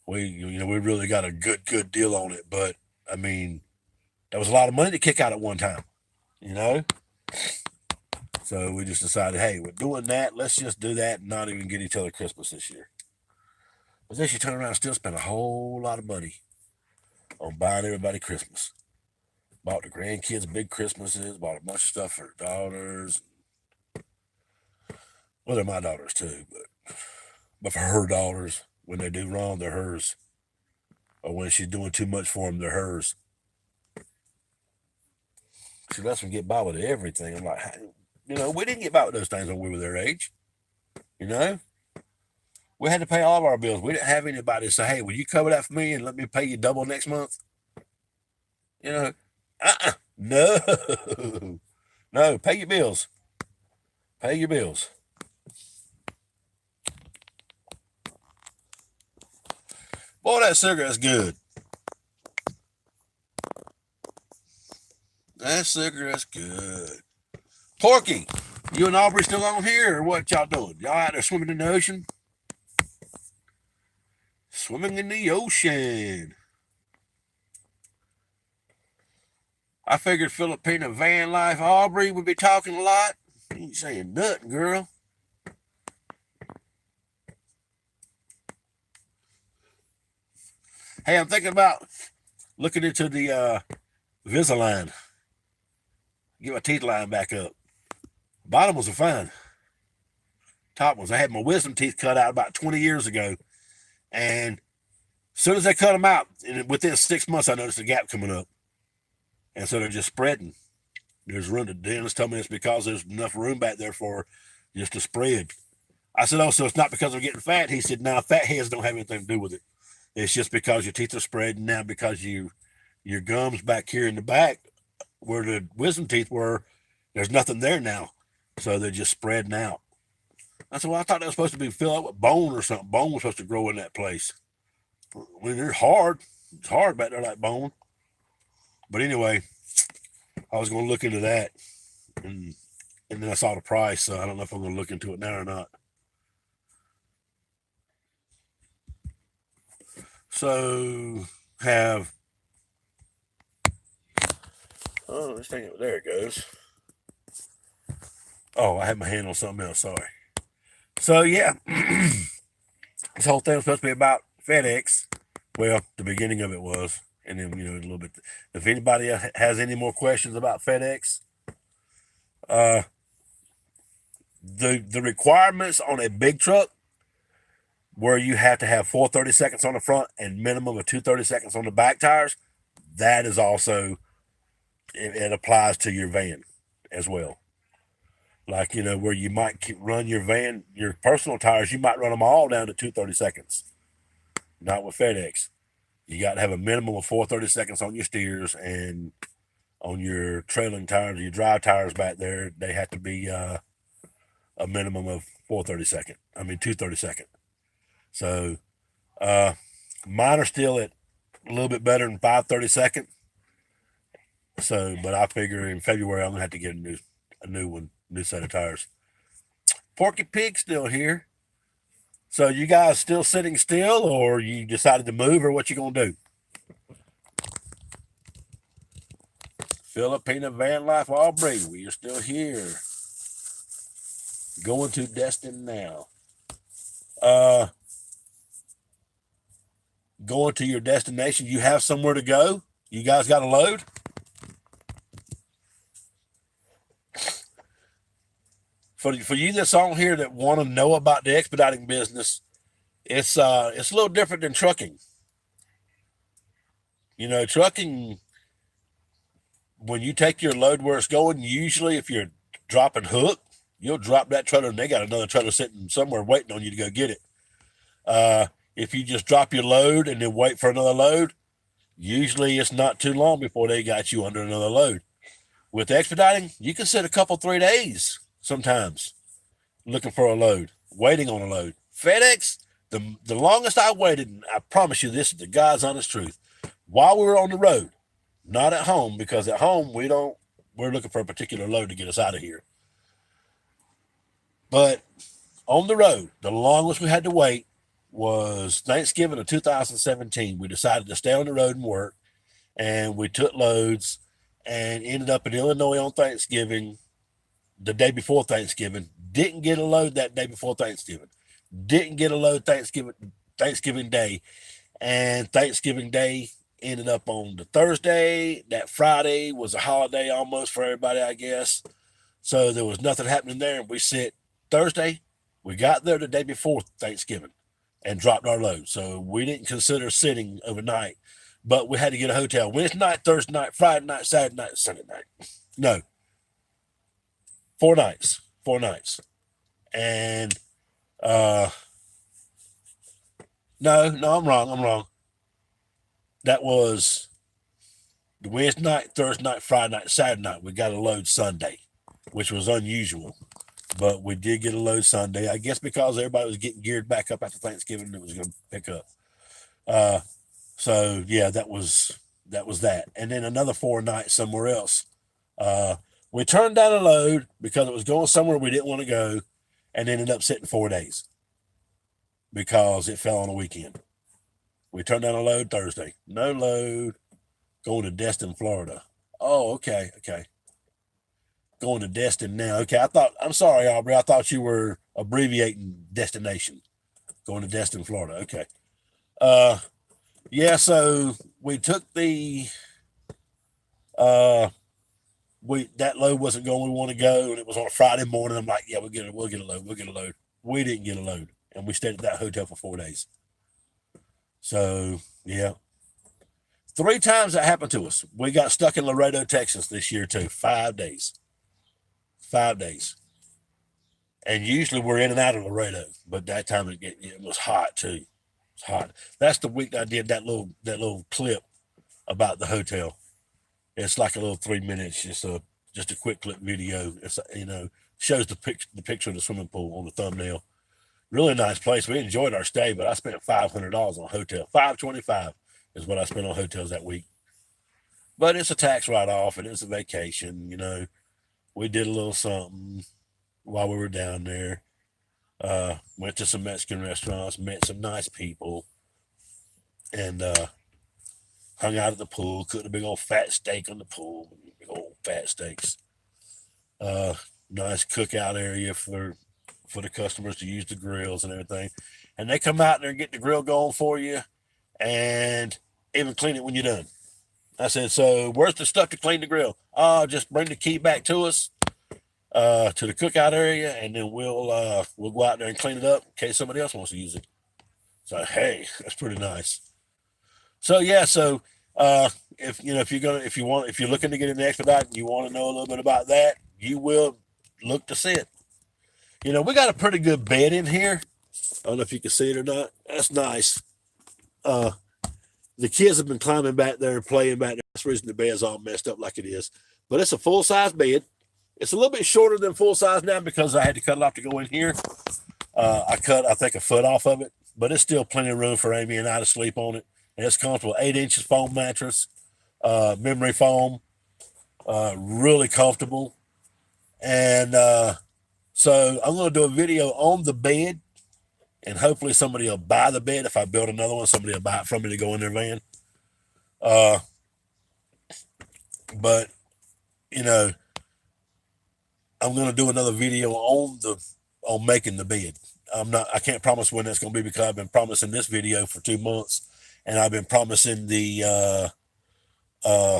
We really got a good deal on it, but that was a lot of money to kick out at one time, So we just decided, hey, we're doing that. Let's just do that and not even get each other Christmas this year. But then she turned around and still spent a whole lot of money on buying everybody Christmas. Bought the grandkids big Christmases, bought a bunch of stuff for her daughters. Well, they're my daughters too, but for her daughters, when they do wrong, they're hers. Or when she's doing too much for them, they're hers. She lets them get by with everything. I'm like, we didn't get by with those things when we were their age. We had to pay all of our bills. We didn't have anybody say, hey, will you cover that for me and let me pay you double next month? No. No, pay your bills. Pay your bills. Boy, that cigarette's good. That cigarette's good. Porky, you and Aubrey still on here, or what y'all doing? Y'all out there swimming in the ocean? Swimming in the ocean. I figured Filipina van life Aubrey would be talking a lot. You ain't saying nothing, girl. Hey, I'm thinking about looking into the Invisalign. Get my teeth line back up. Bottom ones are fine. Top ones. I had my wisdom teeth cut out about 20 years ago. And as soon as they cut them out, within 6 months, I noticed a gap coming up. And so they're just spreading. There's room. The dentist told me it's because there's enough room back there for just to spread. I said, oh, so it's not because they're getting fat? He said, no, fat heads don't have anything to do with it. It's just because your teeth are spreading now because your gums back here in the back where the wisdom teeth were, there's nothing there now. So they're just spreading out. I said, well, I thought that was supposed to be filled up with bone or something. Bone was supposed to grow in that place. I mean, they're hard. It's hard back there like bone. But anyway, I was going to look into that. And then I saw the price, so I don't know if I'm going to look into it now or not. So, this thing, there it goes. Oh, I had my hand on something else, sorry. So, yeah, this whole thing was supposed to be about FedEx. Well, the beginning of it was, and then, a little bit. If anybody has any more questions about FedEx, the requirements on a big truck where you have to have 4 30-seconds on the front and minimum of 2 30-seconds on the back tires, that is also, it applies to your van as well. Like, where you might run your van, your personal tires, you might run them all down to 2 30-seconds. Not with FedEx. You got to have a minimum of 4 30-seconds on your steers, and on your trailing tires, your dry tires back there, they have to be a minimum of 2 30-second. So, mine are still at a little bit better than 5 30-second. So, but I figure in February I'm gonna have to get a new set of tires. Porky Pig's still here. So you guys still sitting still, or you decided to move, or what you gonna do? Filipina van life Aubrey, we are still here. Going to Destin now. Going to your destination. You have somewhere to go? You guys got a load? For you that's on here that want to know about the expediting business, it's a little different than trucking. Trucking, when you take your load where it's going, usually if you're dropping hook, you'll drop that trailer and they got another trailer sitting somewhere waiting on you to go get it. If you just drop your load and then wait for another load, usually it's not too long before they got you under another load. With expediting, you can sit a couple, 3 days sometimes looking for a load, waiting on a load. FedEx, the longest I waited, and I promise you this is the God's honest truth, while we were on the road, not at home, because at home we're looking for a particular load to get us out of here. But on the road, the longest we had to wait was Thanksgiving of 2017. We decided to stay on the road and work, and we took loads and ended up in Illinois on Thanksgiving, the day before Thanksgiving. Didn't get a load that day before Thanksgiving. Didn't get a load Thanksgiving Day. And Thanksgiving Day ended up on the Thursday. That Friday was a holiday almost for everybody, I guess. So there was nothing happening there. And we sit Thursday, We got there the day before Thanksgiving and dropped our load. So we didn't consider sitting overnight, but we had to get a hotel Wednesday night, Thursday night, Friday night, Saturday night, Sunday night. No, 4 nights. 4 nights. And no, I'm wrong. That was the Wednesday night, Thursday night, Friday night, Saturday night. We got a load Sunday, which was unusual. But we did get a load Sunday. I guess because everybody was getting geared back up after Thanksgiving and it was going to pick up. So yeah, that was that. And then another 4 nights somewhere else. We turned down a load because it was going somewhere we didn't want to go, and ended up sitting 4 days because it fell on a weekend. We turned down a load Thursday. No load. Going to Destin, Florida. Oh, okay. Going to Destin now. Okay, I'm sorry, Aubrey. I thought you were abbreviating destination. Going to Destin, Florida. Okay. Yeah, so we took the that load wasn't going where we want to go, and it was on a Friday morning. I'm like, yeah, we'll get a load. We didn't get a load, and we stayed at that hotel for 4 days. So yeah. 3 times that happened to us. We got stuck in Laredo, Texas this year too. 5 days. 5 days. And usually we're in and out of Laredo, but that time it was hot too. It was hot. That's the week I did that little clip about the hotel. It's like a little 3 minutes, just a quick clip video. It's shows the picture of the swimming pool on the thumbnail. Really nice place. We enjoyed our stay, but I spent $500 on a hotel. $525 is what I spent on hotels that week. But it's a tax write-off and it's a vacation. We did a little something while we were down there. Went to some Mexican restaurants, met some nice people, and hung out at the pool. Cooked a big old fat steak on the pool. Big old fat steaks. Nice cookout area for the customers to use the grills and everything. And they come out there and get the grill going for you and even clean it when you're done. I said, so where's the stuff to clean the grill? Just bring the key back to us, to the cookout area, and then we'll go out there and clean it up in case somebody else wants to use it. So hey, that's pretty nice. So yeah, if you're looking to get an expedite and you want to know a little bit about that, you will look to see it. We got a pretty good bed in here. I don't know if you can see it or not. That's nice. The kids have been climbing back there and playing back there. That's the reason the bed's all messed up like it is. But it's a full-size bed. It's a little bit shorter than full-size now because I had to cut it off to go in here. I cut, I think, a foot off of it. But it's still plenty of room for Amy and I to sleep on it. And it's comfortable. 8 inches foam mattress. Memory foam. Really comfortable. And so I'm going to do a video on the bed. And hopefully somebody will buy the bed. If I build another one, somebody will buy it from me to go in their van. But I'm going to do another video on making the bed. I can't promise when that's going to be because I've been promising this video for 2 months, and I've been promising the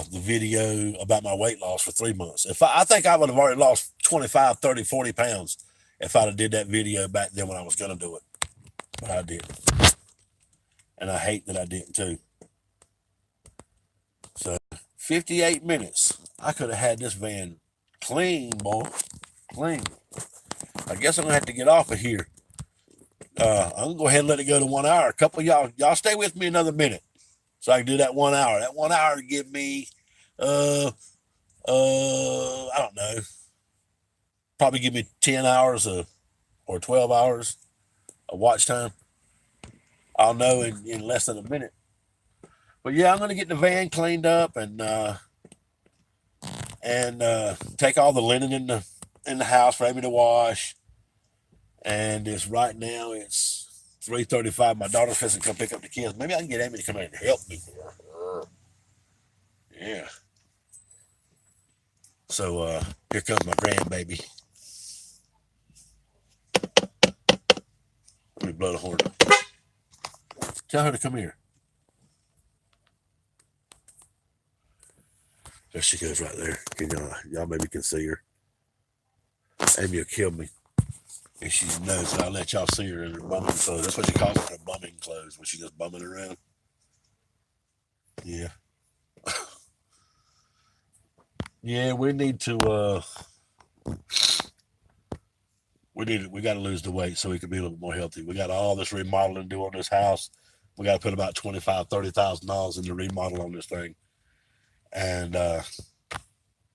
video about my weight loss for 3 months. I think I would have already lost 25, 30, 40 pounds if I'd have did that video back then when I was going to do it. But I didn't. And I hate that I didn't too. So 58 minutes. I could have had this van clean, boy. Clean. I guess I'm going to have to get off of here. I'm going to go ahead and let it go to 1 hour. A couple of y'all stay with me another minute so I can do that 1 hour. That 1 hour to give me, I don't know, probably give me 10 hours or 12 hours of watch time. I'll know in less than a minute. But yeah, I'm going to get the van cleaned up and take all the linen in the house for Amy to wash. And right now it's 3:35. My daughter's supposed to come pick up the kids. Maybe I can get Amy to come in and help me. Yeah. So here comes my grandbaby. Let me blow the horn. Tell her to come here. There she goes right there. Y'all maybe can see her. Amy will kill me. If she knows, I'll let y'all see her in her bumming clothes. That's what she calls it, her bumming clothes, when she's just bumming around. Yeah. Yeah, we need to we got to lose the weight so we can be a little bit more healthy. We got all this remodeling to do on this house. We got to put about $25,000-$30,000 in the remodel on this thing, and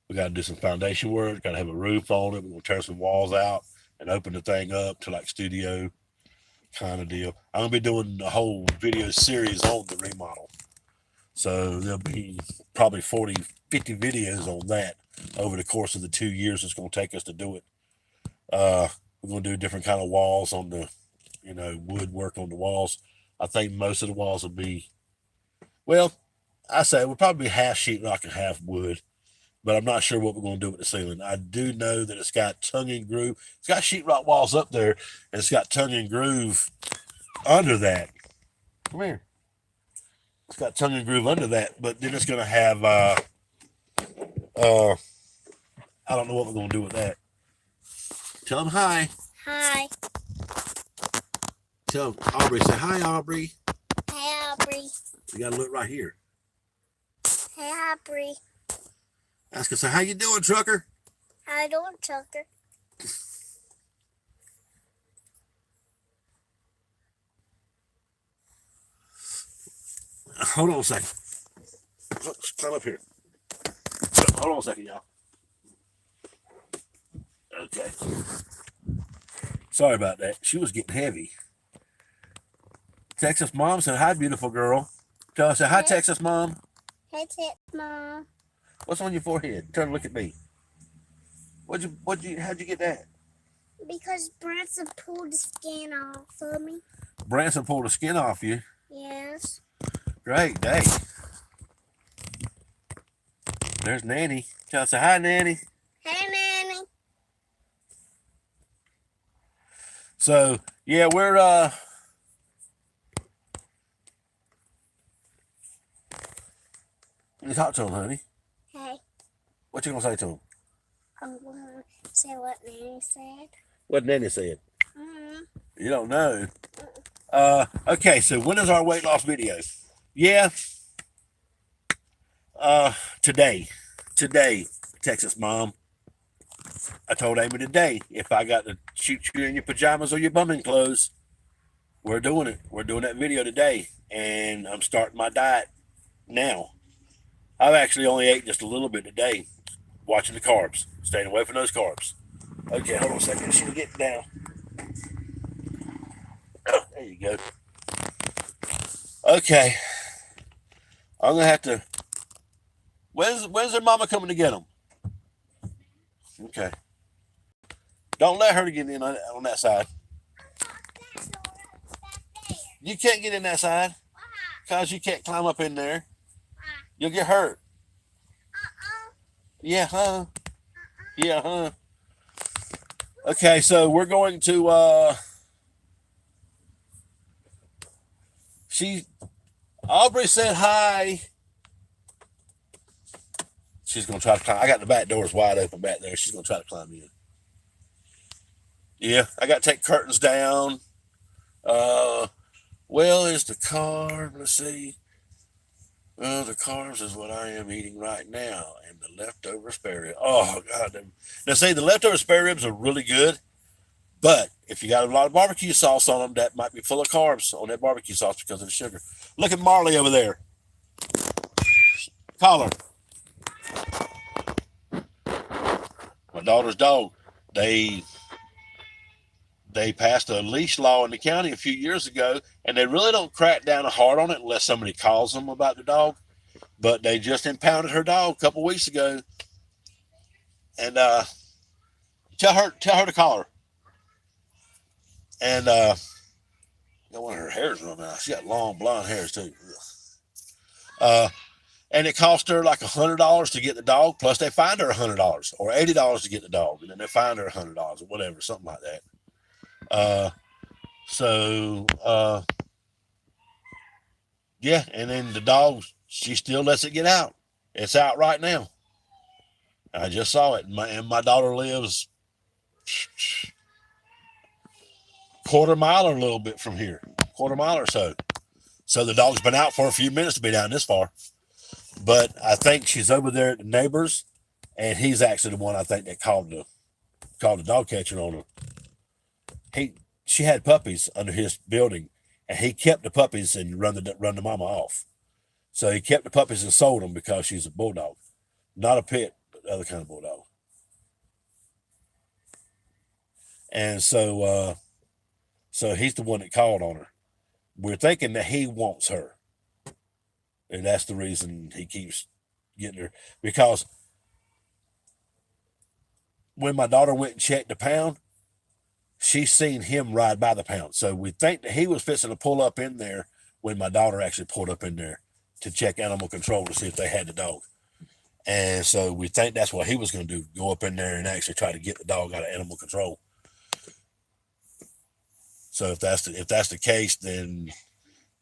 we got to do some foundation work. Got to have a roof on it. We're gonna tear some walls out and open the thing up to like studio kind of deal. I'm gonna be doing a whole video series on the remodel, so there'll be probably 40, 50 videos on that over the course of the 2 years it's gonna take us to do it. We're gonna do different kind of walls on the, woodwork on the walls. I think most of the walls will be, well, I say we'll probably be half sheetrock and half wood, but I'm not sure what we're going to do with the ceiling. I do know that it's got tongue and groove. It's got sheetrock walls up there, and it's got tongue and groove under that. Come here. It's got tongue and groove under that, but then it's going to have, I don't know what we're going to do with that. Tell them hi. Hi. Tell Aubrey, say hi, Aubrey. Hey, Aubrey. You got to look right here. Hey, Aubrey. Ask her, say, how you doing, trucker? How you doing, trucker? Hold on a second. Come up here. Hold on a second, y'all. Okay. Sorry about that. She was getting heavy. Texas mom said, hi, beautiful girl. Tell her, say, hi, Texas mom. Hey, Mom. What's on your forehead? Turn and look at me. How'd you get that? Because Branson pulled the skin off of me. Branson pulled the skin off you. Yes. Great day. There's Nanny. Tell her, say, hi, Nanny. Hey, Nanny. So, yeah, we're, you talk to him, honey. Hey. What you gonna say to him? I'm going to say what Nanny said. What Nanny said? Mm-hmm. You don't know. Okay, so when is our weight loss video? Yeah. Today, Texas mom. I told Amy today, if I got to shoot you in your pajamas or your bumming clothes, we're doing it. We're doing that video today, and I'm starting my diet now. I've actually only ate just a little bit today, watching the carbs, staying away from those carbs. Okay, hold on a second. She'll get down. There you go. Okay. I'm gonna have to. When's their mama coming to get them? Okay. Don't let her get in on that side. You can't get in that side because you can't climb up in there. You'll get hurt. Yeah, huh? Yeah, huh? Okay, so we're going to Aubrey said hi. She's gonna try to climb. I got the back doors wide open back there. She's gonna try to climb in. Yeah, I got to take curtains down. Well, is the carb? Let's see. Well, the carbs is what I am eating right now, and the leftover spare ribs. Oh God! Now, see, the leftover spare ribs are really good, but if you got a lot of barbecue sauce on them, that might be full of carbs on that barbecue sauce because of the sugar. Look at Marley over there. Call her. My daughter's dog. They passed a leash law in the county a few years ago, and they really don't crack down hard on it unless somebody calls them about the dog. But they just impounded her dog a couple weeks ago, and tell her to call her. And one of her hairs running out. She got long blonde hairs too. And it cost her like $100 to get the dog. Plus, they fined her $100 or $80 to get the dog, and then they fined her $100 or whatever, something like that. Yeah, and then the dog, she still lets it get out. It's out right now. I just saw it, and my daughter lives quarter mile or a little bit from here, quarter mile or so. So the dog's been out for a few minutes to be down this far. But I think she's over there at the neighbors, and he's actually the one I think that called the dog catcher on her. She had puppies under his building, and he kept the puppies and run the mama off. So he kept the puppies and sold them because she's a bulldog, not a pit, but the other kind of bulldog. And so he's the one that called on her. We're thinking that he wants her. And that's the reason he keeps getting her. Because when my daughter went and checked the pound, she seen him ride by the pound. So we think that he was fixing to pull up in there when my daughter actually pulled up in there to check animal control to see if they had the dog. And so we think that's what he was going to do, go up in there and actually try to get the dog out of animal control. So if that's the case, then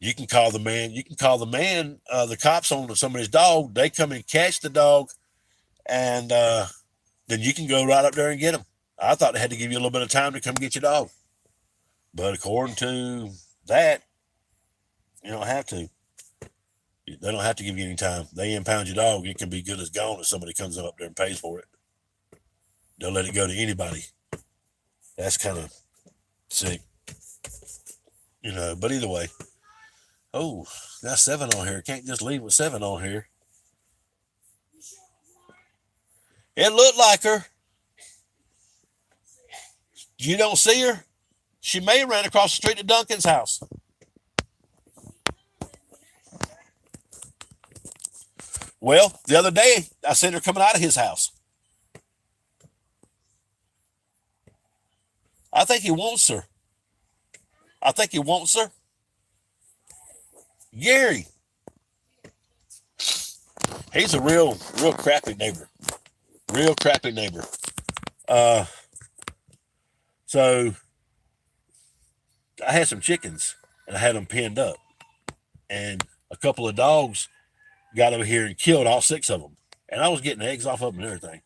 you can call the man. You can call the man. The cops on somebody's dog. They come and catch the dog, and then you can go right up there and get him. I thought they had to give you a little bit of time to come get your dog, but according to that, you don't have to. They don't have to give you any time. They impound your dog. It can be good as gone if somebody comes up there and pays for it. They'll let it go to anybody. That's kind of sick. But either way. Oh, got 7 on here. Can't just leave with 7 on here. It looked like her. You don't see her? She may have ran across the street to Duncan's house. Well, the other day, I seen her coming out of his house. I think he wants her. Gary. He's a real crappy neighbor. So I had some chickens and I had them pinned up, and a couple of dogs got over here and killed all 6 of them. And I was getting eggs off of them and everything,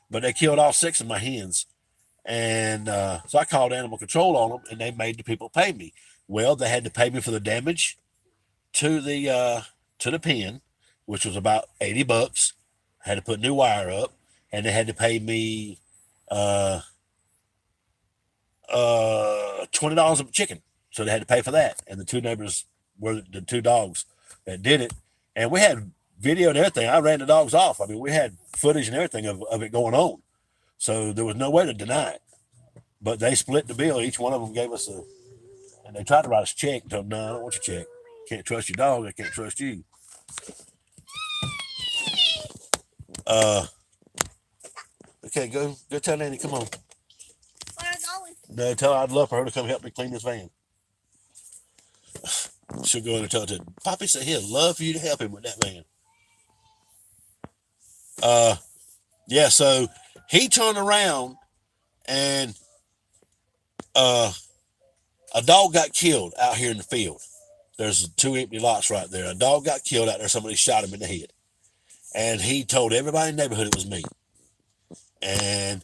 but they killed all 6 of my hens. And so I called animal control on them, and they made the people pay me. Well, they had to pay me for the damage to the pen, which was about $80. I had to put new wire up, and they had to pay me $20 a chicken. So they had to pay for that. And the 2 neighbors were the 2 dogs that did it. And we had video and everything. I ran the dogs off. I mean, we had footage and everything of it going on. So there was no way to deny it. But they split the bill. Each one of them gave us and they tried to write us a check. And told them, no, I don't want your check. Can't trust your dog. I can't trust you. Okay, go tell Nanny, come on. Where are you going? No, tell her I'd love for her to come help me clean this van. She'll go in and tell her, Poppy said he'd love for you to help him with that van. Yeah, so he turned around and a dog got killed out here in the field. There's 2 empty lots right there. A dog got killed out there. Somebody shot him in the head. And he told everybody in the neighborhood it was me. And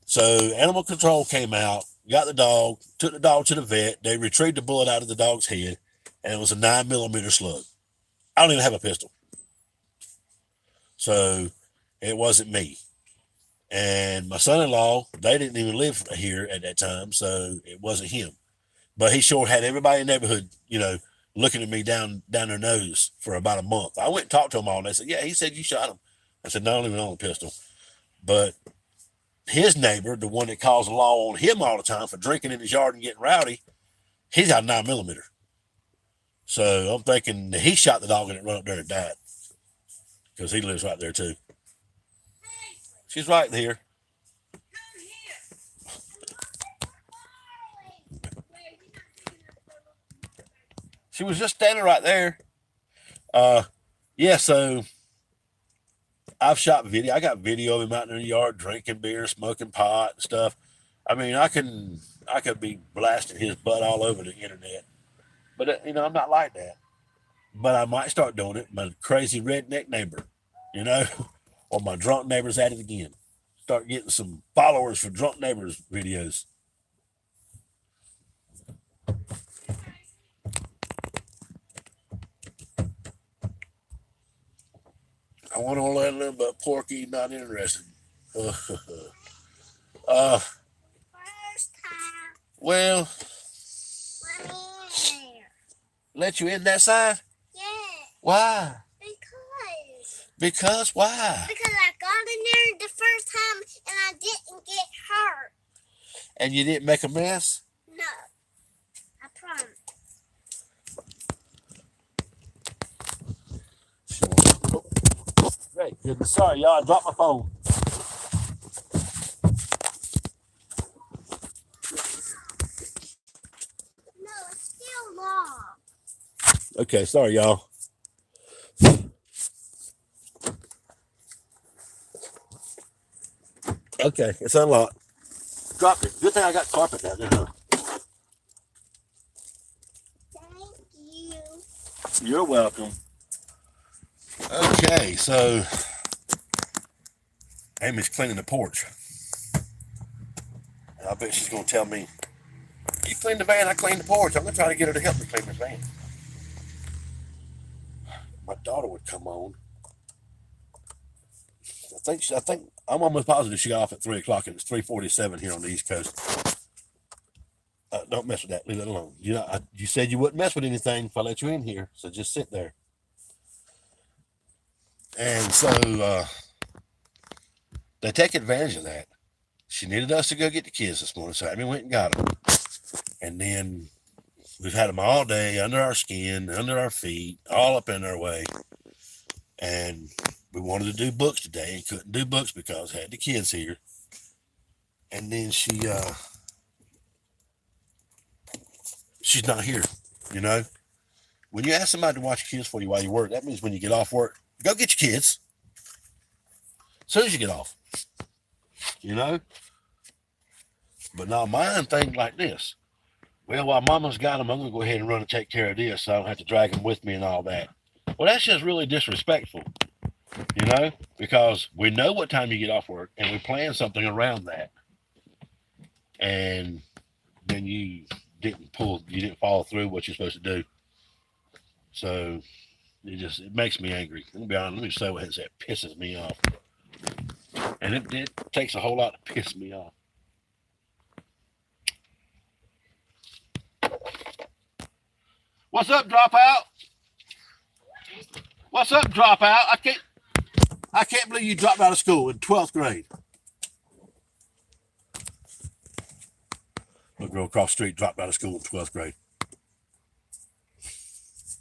so animal control came out, got the dog, took the dog to the vet. They retrieved the bullet out of the dog's head, and it was a 9mm slug. I don't even have a pistol. So it wasn't me. And my son-in-law, they didn't even live here at that time, so it wasn't him. But he sure had everybody in the neighborhood, looking at me down their nose for about a month. I went and talked to them all, and they said, yeah, he said you shot him. I said, no, I don't even own a pistol. But his neighbor, the one that calls the law on him all the time for drinking in his yard and getting rowdy, he's got a 9mm. So I'm thinking that he shot the dog and it run up there and died, because he lives right there too. She's right here. She was just standing right there. Yeah, so I've shot video. I got video of him out in the yard drinking beer, smoking pot and stuff. I mean, I could be blasting his butt all over the internet. But, I'm not like that. But I might start doing it. My crazy redneck neighbor, or my drunk neighbor's at it again. Start getting some followers for drunk neighbors videos. I want to let them, but Porky not interested. First time. Well, Let me in there. let you in that side? Yeah. Why? Because. Because why? Because I got in there the first time and I didn't get hurt. And you didn't make a mess? No. I promise. Great goodness. Sorry, y'all. I dropped my phone. No, it's still locked. Okay, sorry, y'all. Okay, it's unlocked. Dropped it. Good thing I got carpet down there, huh? Thank you. You're welcome. Okay, so Amy's cleaning the porch. And I bet she's going to tell me, you clean the van, I clean the porch. I'm going to try to get her to help me clean the van. My daughter would come on. I think I'm almost positive she got off at 3 o'clock, and it's 3:47 here on the East Coast. Don't mess with that. Leave it alone. You said you wouldn't mess with anything if I let you in here, so just sit there. And so they take advantage of that. She needed us to go get the kids this morning, so Amy went and got them. And then we've had them all day under our skin, under our feet, all up in their way. And we wanted to do books today and couldn't do books because I had the kids here. And then she's not here, you know. When you ask somebody to watch your kids for you while you work, that means when you get off work, go get your kids. As soon as you get off, you know. But now mine things like this. Well, while Mama's got them, I'm going to go ahead and run and take care of this so I don't have to drag them with me and all that. Well, that's just really disrespectful, you know, because we know what time you get off work and we plan something around that. And then you didn't follow through what you're supposed to do. So it makes me angry. Let me be honest, let me say what it pisses me off. And it takes a whole lot to piss me off. What's up, dropout? What's up, dropout? I can't believe you dropped out of school in 12th grade. Little girl across the street dropped out of school in 12th grade.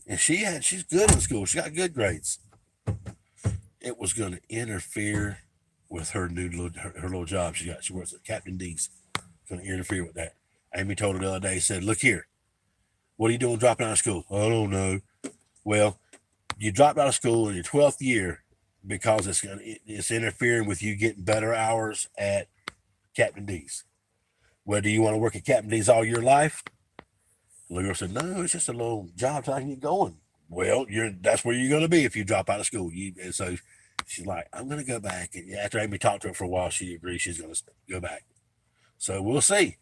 And she's good in school. She got good grades. It was going to interfere with her little job she got. She works at Captain D's. Going to interfere with that. Amy told her the other day, said, look here, what are you doing dropping out of school? I don't know. Well, you dropped out of school in your 12th year because it's interfering with you getting better hours at Captain D's. Well, do you want to work at Captain D's all your life? The little girl said, no, it's just a little job till I can get going. Well, that's where you're going to be if you drop out of school. And so she's like, I'm going to go back. And after Amy talked to her for a while, she agreed she's going to go back. So we'll see.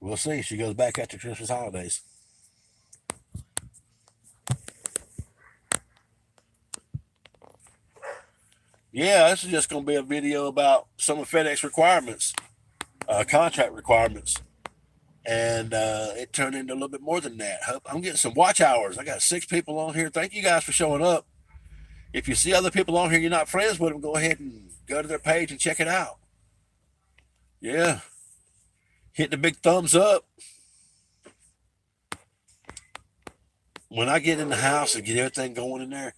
We'll see. She goes back after Christmas holidays. Yeah, this is just going to be a video about some of FedEx requirements, contract requirements. And it turned into a little bit more than that. I'm getting some watch hours. I got 6 people on here. Thank you guys for showing up. If you see other people on here you're not friends with them, go ahead and go to their page and check it out. Yeah. Hit the big thumbs up. When I get in the house and get everything going in there,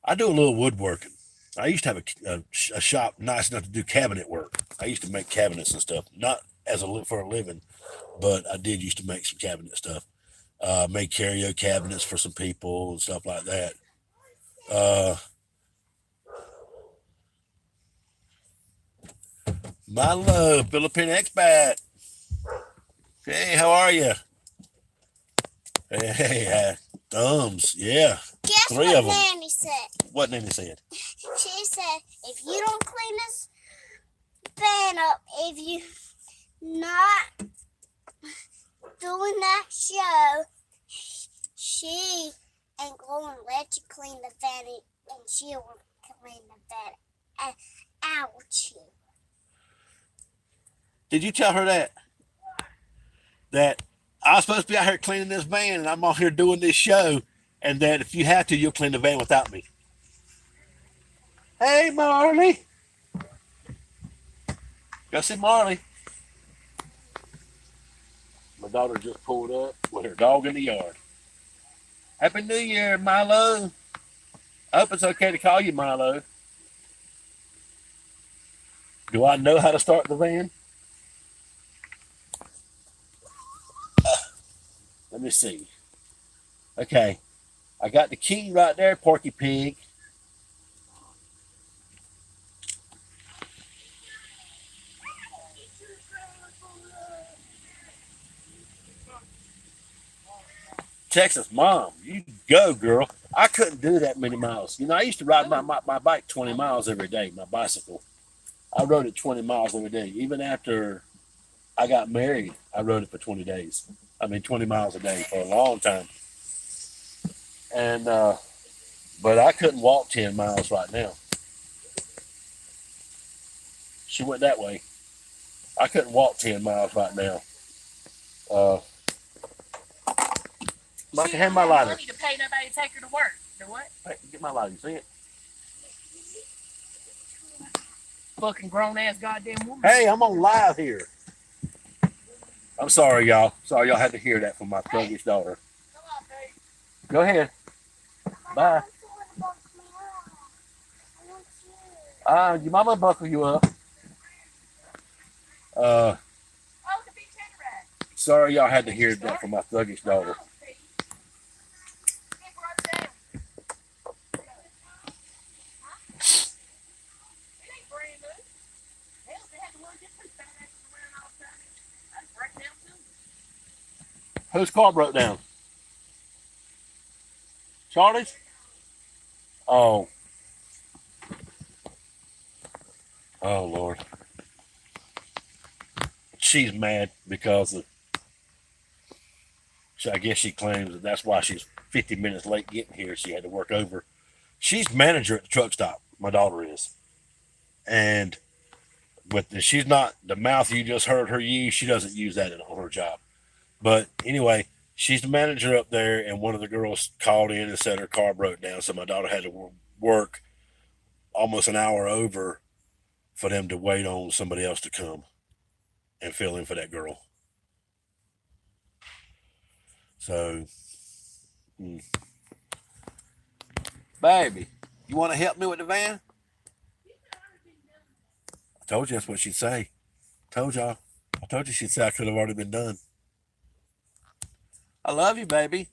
I do a little woodworking. I used to have a shop nice enough to do cabinet work. I used to make cabinets and stuff, not for a living, but I did used to make some cabinet stuff. Made carry cabinets for some people and stuff like that. My love, Philippine expat. Hey, how are you? Hey, thumbs, yeah. Guess 3 what of them. Nanny said? What Nanny said? She said, if you don't clean this van up, if you not doing that show, she ain't going to let you clean the van, and she will clean the van out you. Did you tell her that? That I was supposed to be out here cleaning this van, and I'm out here doing this show, and that if you have to, you'll clean the van without me. Hey, Marley. Go see Marley. My daughter just pulled up with her dog in the yard. Happy New Year, Milo. I hope it's okay to call you Milo. Do I know how to start the van? Let me see. Okay. I got the key right there, Porky Pig. Texas mom, you go, girl. I couldn't do that many miles. You know, I used to ride my bike 20 miles every day, my bicycle. I rode it 20 miles every day. Even after I got married, I rode it for 20 days. 20 miles a day for a long time. And, but I couldn't walk 10 miles right now. She went that way. I couldn't walk 10 miles right now. I can have my lighter. Money to pay nobody to take her to work. To what? Hey, get my lighter. See it? Fucking grown ass goddamn woman. Hey, I'm on live here. I'm sorry, y'all. Sorry, y'all had to hear that from my thuggish daughter. Go ahead. Bye. Your mama buckle you up. Sorry, y'all had to hear that from my thuggish daughter. Whose car broke down? Charlie's? Oh. Oh, Lord. She's mad because I guess she claims that that's why she's 50 minutes late getting here. She had to work over. She's manager at the truck stop. My daughter is. But she's not the mouth you just heard her use. She doesn't use that on her job. But anyway, she's the manager up there, and one of the girls called in and said her car broke down, so my daughter had to work almost an hour over for them to wait on somebody else to come and fill in for that girl. So, baby, you want to help me with the van? I told you that's what she'd say. I told you she'd say I could have already been done. I love you, baby.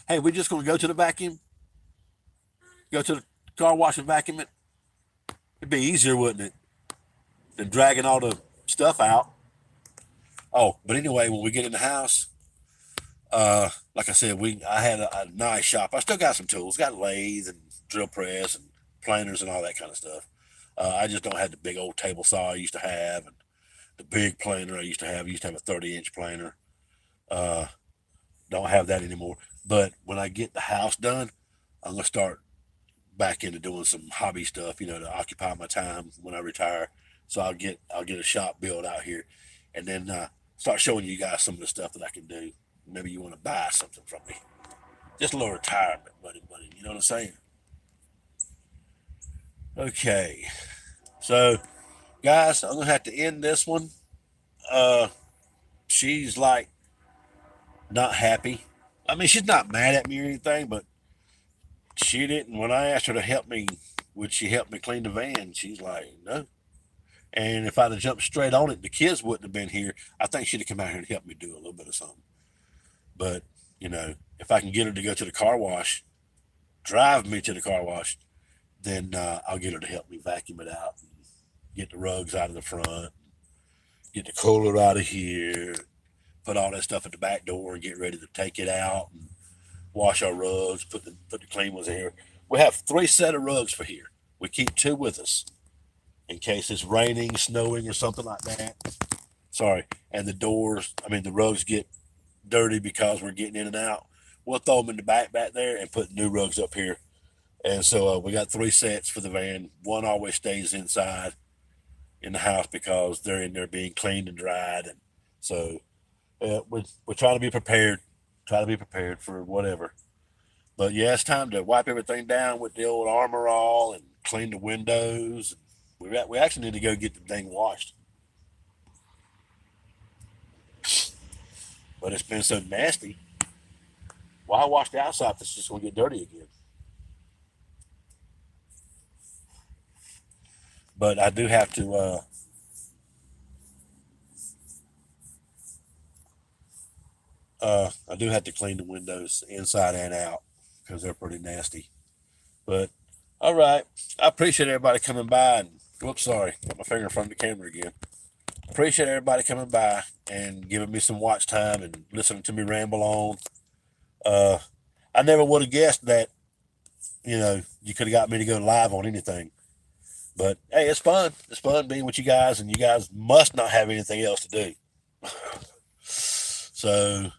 Hey, we're just going to go to the vacuum? Go to the car wash and vacuum it? It'd be easier, wouldn't it? Than dragging all the stuff out. Oh, but anyway, when we get in the house, like I said, I had a nice shop. I still got some tools. Got lathe and drill press and planers and all that kind of stuff. I just don't have the big old table saw I used to have and the big planer I used to have. I used to have a 30-inch planer. Don't have that anymore. But when I get the house done, I'm going to start back into doing some hobby stuff, to occupy my time when I retire. So I'll get a shop built out here and then start showing you guys some of the stuff that I can do. Maybe you want to buy something from me. Just a little retirement money, you know what I'm saying? Okay. So, guys, I'm going to have to end this one. She's like not happy. She's not mad at me or anything, but she didn't. When I asked her to help me, would she help me clean the van? She's like, no. And if I'd have jumped straight on it, the kids wouldn't have been here. I think she'd have come out here and helped me do a little bit of something. But, if I can get her to go to the car wash, drive me to the car wash, then I'll get her to help me vacuum it out and get the rugs out of the front, get the cooler out of here, put all that stuff at the back door and get ready to take it out and wash our rugs, put the clean ones in here. We have 3 sets of rugs for here. We keep 2 with us in case it's raining, snowing, or something like that. Sorry. And the rugs get dirty because we're getting in and out. We'll throw them in the back there and put new rugs up here. And so we got 3 sets for the van. 1 always stays inside in the house because they're in there being cleaned and dried. And so we're trying to be prepared. Try to be prepared for whatever. But yeah, it's time to wipe everything down with the old Armor All and clean the windows. We actually need to go get the thing washed. But it's been so nasty. Why wash the outside if it's just going to get dirty again? But I do have to clean the windows inside and out because they're pretty nasty. But all right, I appreciate everybody coming by. And whoops, sorry, got my finger in front of the camera again. Appreciate everybody coming by and giving me some watch time and listening to me ramble on. I never would have guessed that, you could have got me to go live on anything. But hey, it's fun. It's fun being with you guys, and you guys must not have anything else to do. So,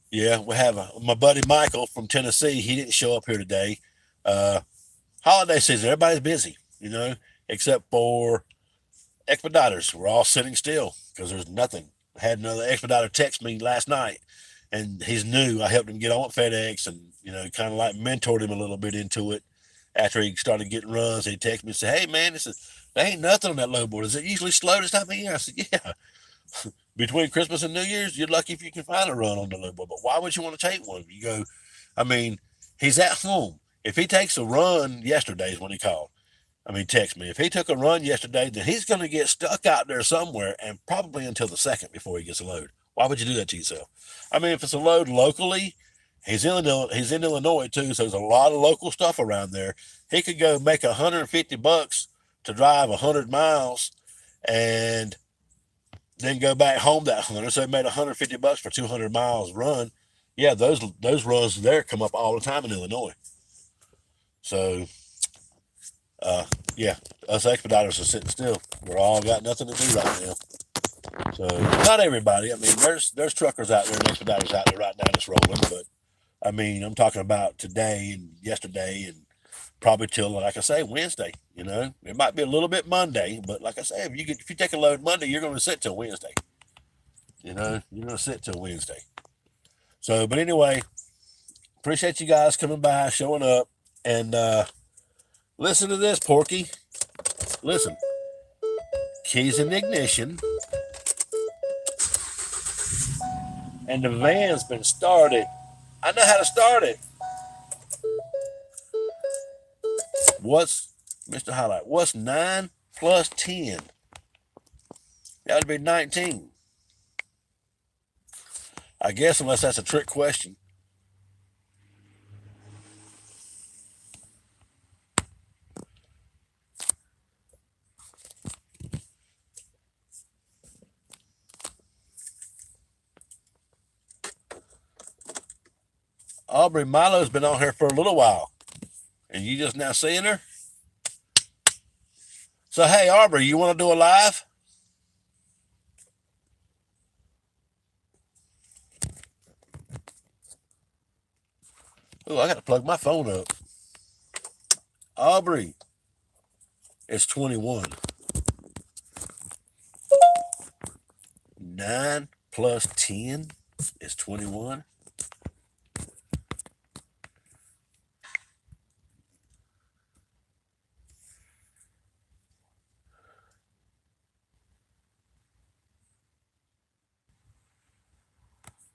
yeah, we have my buddy Michael from Tennessee. He didn't show up here today. Holiday season, everybody's busy, except for expediters. We're all sitting still because there's nothing. I had another expediter text me last night, and he's new. I helped him get on at FedEx and, kind of like mentored him a little bit into it. After he started getting runs, he texted me and said, "Hey, man, there ain't nothing on that load board. Is it usually slow this time of year?" I said, "Yeah. Between Christmas and New Year's, you're lucky if you can find a run on the load board. But why would you want to take one?" You go, he's at home. If he takes a run, yesterday is when he called. Text me. If he took a run yesterday, then he's going to get stuck out there somewhere and probably until the 2nd before he gets a load. Why would you do that to yourself? If it's a load locally, he's in Illinois too, so there's a lot of local stuff around there. He could go make $150 to drive 100 miles and then go back home that 100. So he made $150 for 200 miles run. Yeah, those runs there come up all the time in Illinois. So, yeah, us expediters are sitting still. We're all got nothing to do right now. So not everybody. There's truckers out there and expediters out there right now that's rolling, but I'm talking about today and yesterday and probably till, like I say, Wednesday. It might be a little bit Monday, but like I say, if you take a load Monday, you're going to sit till Wednesday. You're going to sit till Wednesday. So, but anyway, appreciate you guys coming by, showing up, and listen to this, Porky. Listen. Keys in the ignition. And the van's been started. I know how to start it. What's, Mr. Highlight, what's 9 plus 10? That would be 19. I guess, unless that's a trick question. Aubrey, Milo's been on here for a little while. And you just now seeing her? So, hey, Aubrey, you want to do a live? Oh, I got to plug my phone up. Aubrey, it's 21. 9 plus 10 is 21.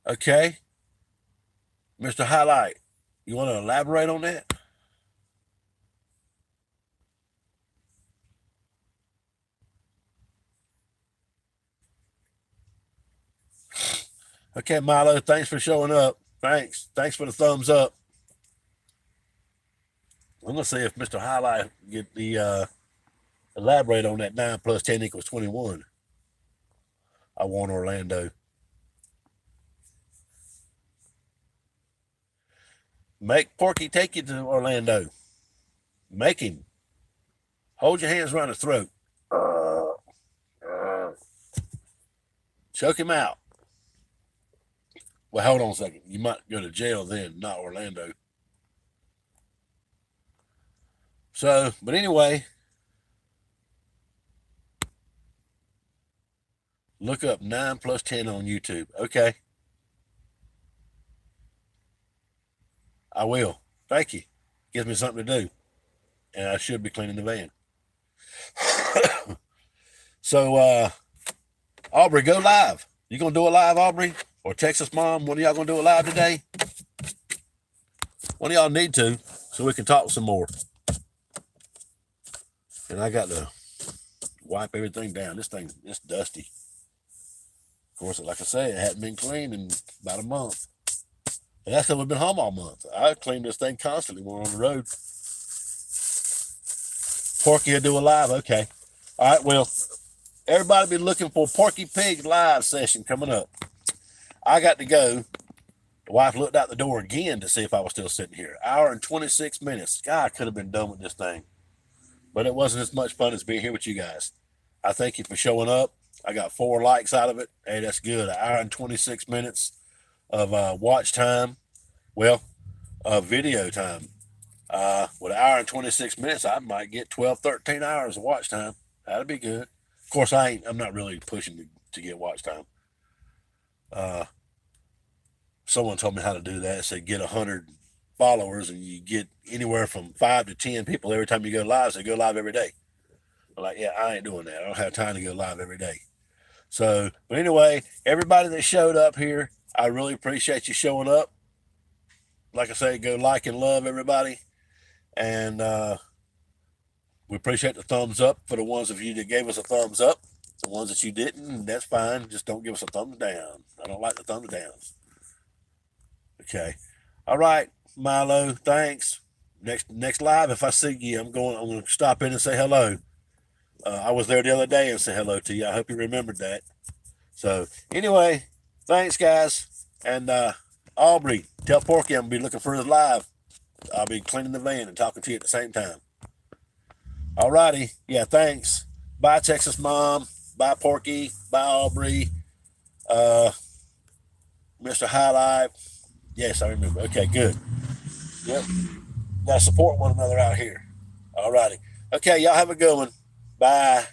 Okay. Mr. Highlight, you want to elaborate on that? Okay, Milo, thanks for showing up. Thanks for the thumbs up. I'm going to see if Mr. Highlight get the elaborate on that 9 plus 10 equals 21. I want Orlando. Make Porky take you to Orlando. Make him. Hold your hands around his throat. Choke him out. Well, hold on a second. You might go to jail then, not Orlando. So, but anyway, look up 9 plus 10 on YouTube. Okay. I will. Thank you. Gives me something to do. And I should be cleaning the van. So, Aubrey, go live. You gonna do a live, Aubrey? Or Texas Mom? One of y'all gonna do a live today? One of y'all need to, so we can talk some more. And I got to wipe everything down. This thing, it's dusty. Of course, like I say, it hadn't been cleaned in about a month. And that's because we've been home all month. I clean this thing constantly when we're on the road. Porky will do a live. Okay. All right, well, everybody be looking for Porky Pig live session coming up. I got to go. The wife looked out the door again to see if I was still sitting here. Hour and 26 minutes. God, I could have been done with this thing. But it wasn't as much fun as being here with you guys. I thank you for showing up. I got 4 likes out of it. Hey, that's good. An hour and 26 minutes of watch time. Well, video time. With an hour and 26 minutes, I might get 12, 13 hours of watch time. That'd be good. Of course, I'm not really pushing to get watch time. Someone told me how to do that. It said get 100 followers and you get anywhere from 5 to 10 people every time you go live. So go live every day. I'm like, yeah, I ain't doing that. I don't have time to go live every day. So, but anyway, everybody that showed up here, I really appreciate you showing up. Like I say, go like and love everybody. And we appreciate the thumbs up for the ones of you that gave us a thumbs up. The ones that you didn't, that's fine. Just don't give us a thumbs down. I don't like the thumbs downs. Okay. All right, Milo, thanks. Next live, if I see you, I'm going to stop in and say hello. I was there the other day and say hello to you. I hope you remembered that. So anyway, thanks guys. And Aubrey, tell Porky I'm gonna be looking for his live. I'll be cleaning the van and talking to you at the same time. All righty. Yeah, thanks. Bye, Texas Mom. Bye, Porky. Bye, Aubrey. Mr. Highlight. Yes, I remember. Okay, good. Yep. Got to support one another out here. All righty. Okay, y'all have a good one. Bye.